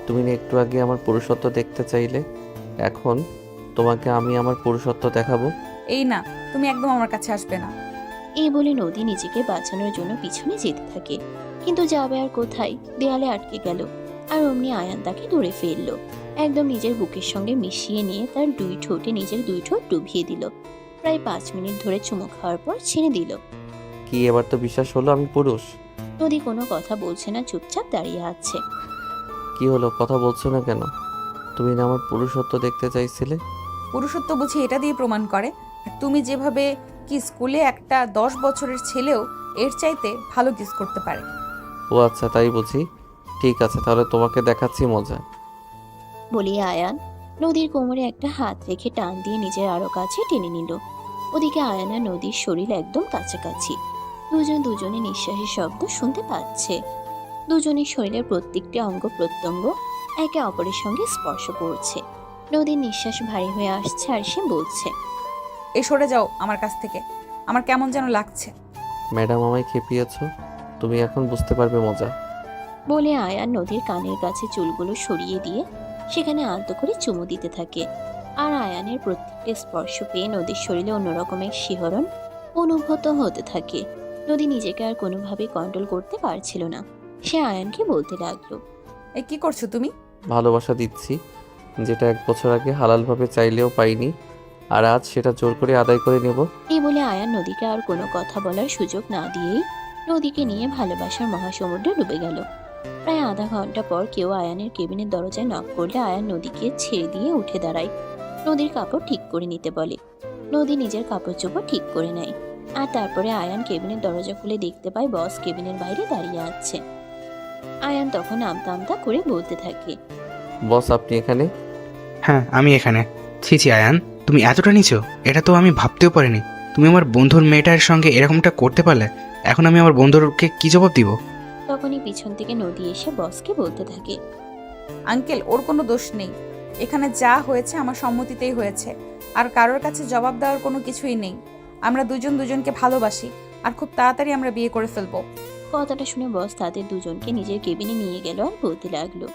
তুমি না একটু আগে আমার পুরুষত্ব দেখতে চাইলে? এখন তোমাকে আমি আমার পুরুষত্ব দেখাবো। এই না, তুমি একদম আমার কাছে আসবে না। এই বলে নদী নিজেকে বাঁচানোর জন্য পিছনে যেতে থাকে, কিন্তু যাবে আর কোথায়, দেয়ালে আটকে গেল। আর অমনি আয়ান তাকে ধরে ফেললো, একদম নিজের বুকের সঙ্গে মিশিয়ে নিয়ে তার 2 ঠোঁটে নিজের 2 ঠোঁট ডুবিয়ে দিল। প্রায় 5 মিনিট ধরে চুমু খাওয়ার পর ছেড়ে দিল। কি এবার তো বিশ্বাস হলো আমি পুরুষ? নদী কোনো কথা বলছে না, চুপচাপ দাঁড়িয়ে আছে। কি হলো, কথা বলছো না কেন? তুমি না আমার পুরুষত্ব দেখতে চাইছিলে? পুরুষত্ব বুঝি এটা দিয়ে প্রমাণ করে? আর তুমি যেভাবে কি স্কুলে একটা 10 বছরের ছেলেও এর চাইতে ভালো কিস করতে পারে। ও আচ্ছা, তাই বুঝি। ঠিক আছে, তাহলে তোমাকে দেখাচ্ছি মজা। বলে আয়ান নদীর কোমরে একটা হাত রেখে টান দিয়ে নিজের আরো কাছে টেনে নিল। ওদিকে আয়ান আর নদীর শরীর একদম কাছাকাছি। দুজনে নিঃশ্বাসের শব্দ শুনতে পাচ্ছে। দুজনের শরীরের প্রত্যেকটি অঙ্গ প্রত্যঙ্গ একে অপরের সঙ্গে স্পর্শ করছে। নদীর নিঃশ্বাস ভারী হয়ে আসছে আর সে বলছে, এ সরে যাও আমার কাছ থেকে, আমার কেমন যেন লাগছে। ম্যাডাম, আমায় খেপিয়েছো। তুমি এখন বুঝতে পারবে মজা। বলে আয়ান নদীর কানের কাছে চুলগুলো সরিয়ে দিয়ে সেখানে আলতো করে চুমু দিতে থাকে। আর আয়ানের প্রত্যেকটা স্পর্শ পেয়ে নদীর শরীরে অন্যরকমের শিহরণ অনুভূত হতে থাকে। নদী নিজেকে আর কোনোভাবে কন্ট্রোল করতে পারছিল না। সে আয়ানকে বলতে লাগলো, এ কি করছো তুমি? ভালোবাসা দিচ্ছি, যেটা 1 বছর আগে হালালভাবে চাইলেও পাইনি, আর আজ সেটা জোর করে আদায় করে নেব। এই বলে আয়ান নদীকে আর কোনো কথা বলার সুযোগ না দিয়েই নদীকে নিয়ে ভালোবাসার মহাসমুদ্রে ডুবে গেল। প্রায় আধা ঘন্টা পর কেউ আয়ানের কেবিনের দরজায় নক করলে আয়ান নদীকে ছেড়ে দিয়ে উঠে দাঁড়ায়। নদীর কাপড় ঠিক করে নিতে বলে। নদী নিজের কাপড় চোপড় ঠিক করে নেয়। আর তারপরে আয়ান কেবিনের দরজা খুলে দেখতে পায় বস কেবিনের বাইরে দাঁড়িয়ে আছে। আয়ান তখন আমতা আমতা করে বলতে থাকে, বস, আপনি এখানে? হ্যাঁ, আমি এখানে। ছি ছি আয়ান, তুমি এতটা নিছো, এটা তো আমি ভাবতেও পারিনি। তুমি আমার বন্ধুর মেয়েটার সঙ্গে এরকমটা করতে পারলে। এখন আমি আমার বন্ধুকে কি জবাব দিব? তখনই পিছন থেকে নদী এসে বসকে বলতে থাকে, আঙ্কেল, ওর কোনো দোষ নেই। এখানে যা হয়েছে আমার সম্মতিতেই হয়েছে, আর কারোর কাছে জবাব দেওয়ার কোনো কিছুই নেই। আমরা দুজনকে ভালোবাসি, আর খুব তাড়াতাড়ি আমরা বিয়ে করে ফেলবো। কথাটা শুনে বস তাদের দুজনকে নিজের কেবিনে নিয়ে গেল আর বলতে লাগলো,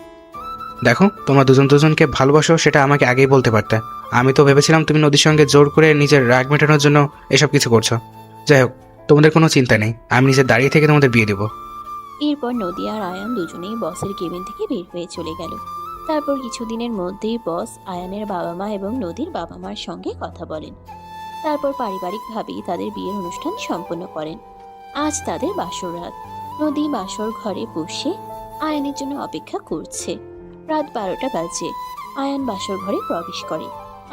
দেখো তোমরা দুজন দুজনকে ভালোবাসো সেটা আমাকে আগেই বলতে পারতে। আমি তো ভেবেছিলাম তুমি নদীর সঙ্গে জোর করে নিজের রাগ মেটানোর জন্য এসব কিছু করছো। যাই হোক, তোমাদের কোনো চিন্তা নেই, আমি নিজে দাঁড়িয়ে থেকে তোমাদের বিয়ে দেবো। এরপর নদী আর আয়ান দুজনেই বসের কেবিন থেকে বের হয়ে চলে গেল। তারপর কিছুদিনের মধ্যেই বস আয়ানের বাবা মা এবং নদীর বাবা মার সঙ্গে কথা বলেন। তারপর পারিবারিকভাবেই তাদের বিয়ের অনুষ্ঠান সম্পন্ন করেন। আজ তাদের বাসর রাত। নদী বাসর ঘরে বসে আয়ানের জন্য অপেক্ষা করছে। রাত 12টা বাজে। আয়ান বাসর ঘরে প্রবেশ করে।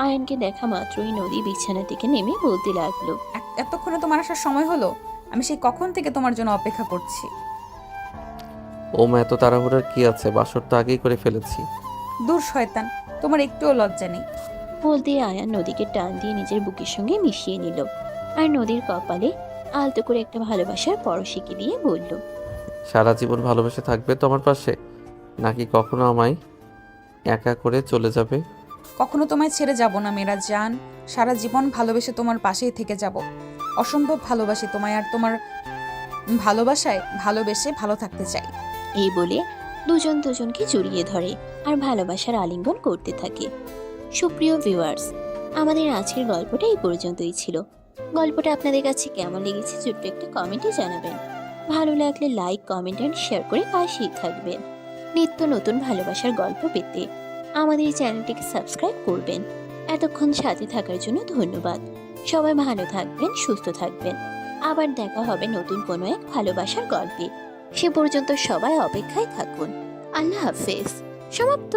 আয়ানকে দেখা মাত্রই নদী বিছানা থেকে নেমে বলতে লাগলো, এতক্ষণে তোমার আসার সময় হলো? আমি সেই কখন থেকে তোমার জন্য অপেক্ষা করছি। ওমা, এত তাড়াহুড়োর কি আছে? বাসর তো আগেই করে ফেলেছি। দূর শয়তান, তোমার একটুও লজ্জা নেই। বলতে আয়ান নদীকে টান দিয়ে নিজের বুকের সঙ্গে মিশিয়ে নিল আর নদীর কপালে আলতো করে একটা ভালোবাসার পরশিকে দিয়ে বলল, সারা জীবন ভালোবেসে থাকবে তো আমার পাশে, নাকি কখনো আমায় একা করে চলে যাবে? কখনো তোমায় ছেড়ে যাব না মেরা জান। সারা জীবন ভালোবেসে তোমার পাশেই থেকে যাব। অসম্ভব ভালোবাসি তোমায়, আর তোমার ভালোবাসায় ভালোবেসে ভালো থাকতে চাই। এই বলে দুজন দুজনকে জড়িয়ে ধরে আর ভালোবাসার আলিঙ্গন করতে থাকে। সুপ্রিয় ভিউয়ার্স, আমাদের আজকের গল্পটা এই পর্যন্তই ছিল। গল্পটা আপনাদের কাছে কেমন লেগেছে ছোট্ট একটা কমেন্টে জানাবেন। ভালো লাগলে লাইক, কমেন্ট অ্যান্ড শেয়ার করে পাশেই থাকবেন। নিত্য নতুন ভালোবাসার গল্প পেতে আমাদের এই চ্যানেলটিকে সাবস্ক্রাইব করবেন। এতক্ষণ সাথে থাকার জন্য ধন্যবাদ। সবাই ভালো থাকবেন, সুস্থ থাকবেন। আবার দেখা হবে নতুন কোনো এক ভালোবাসার গল্পে। সে পর্যন্ত সবাই অপেক্ষায় থাকুন। আল্লাহ হাফেজ। সমাপ্ত।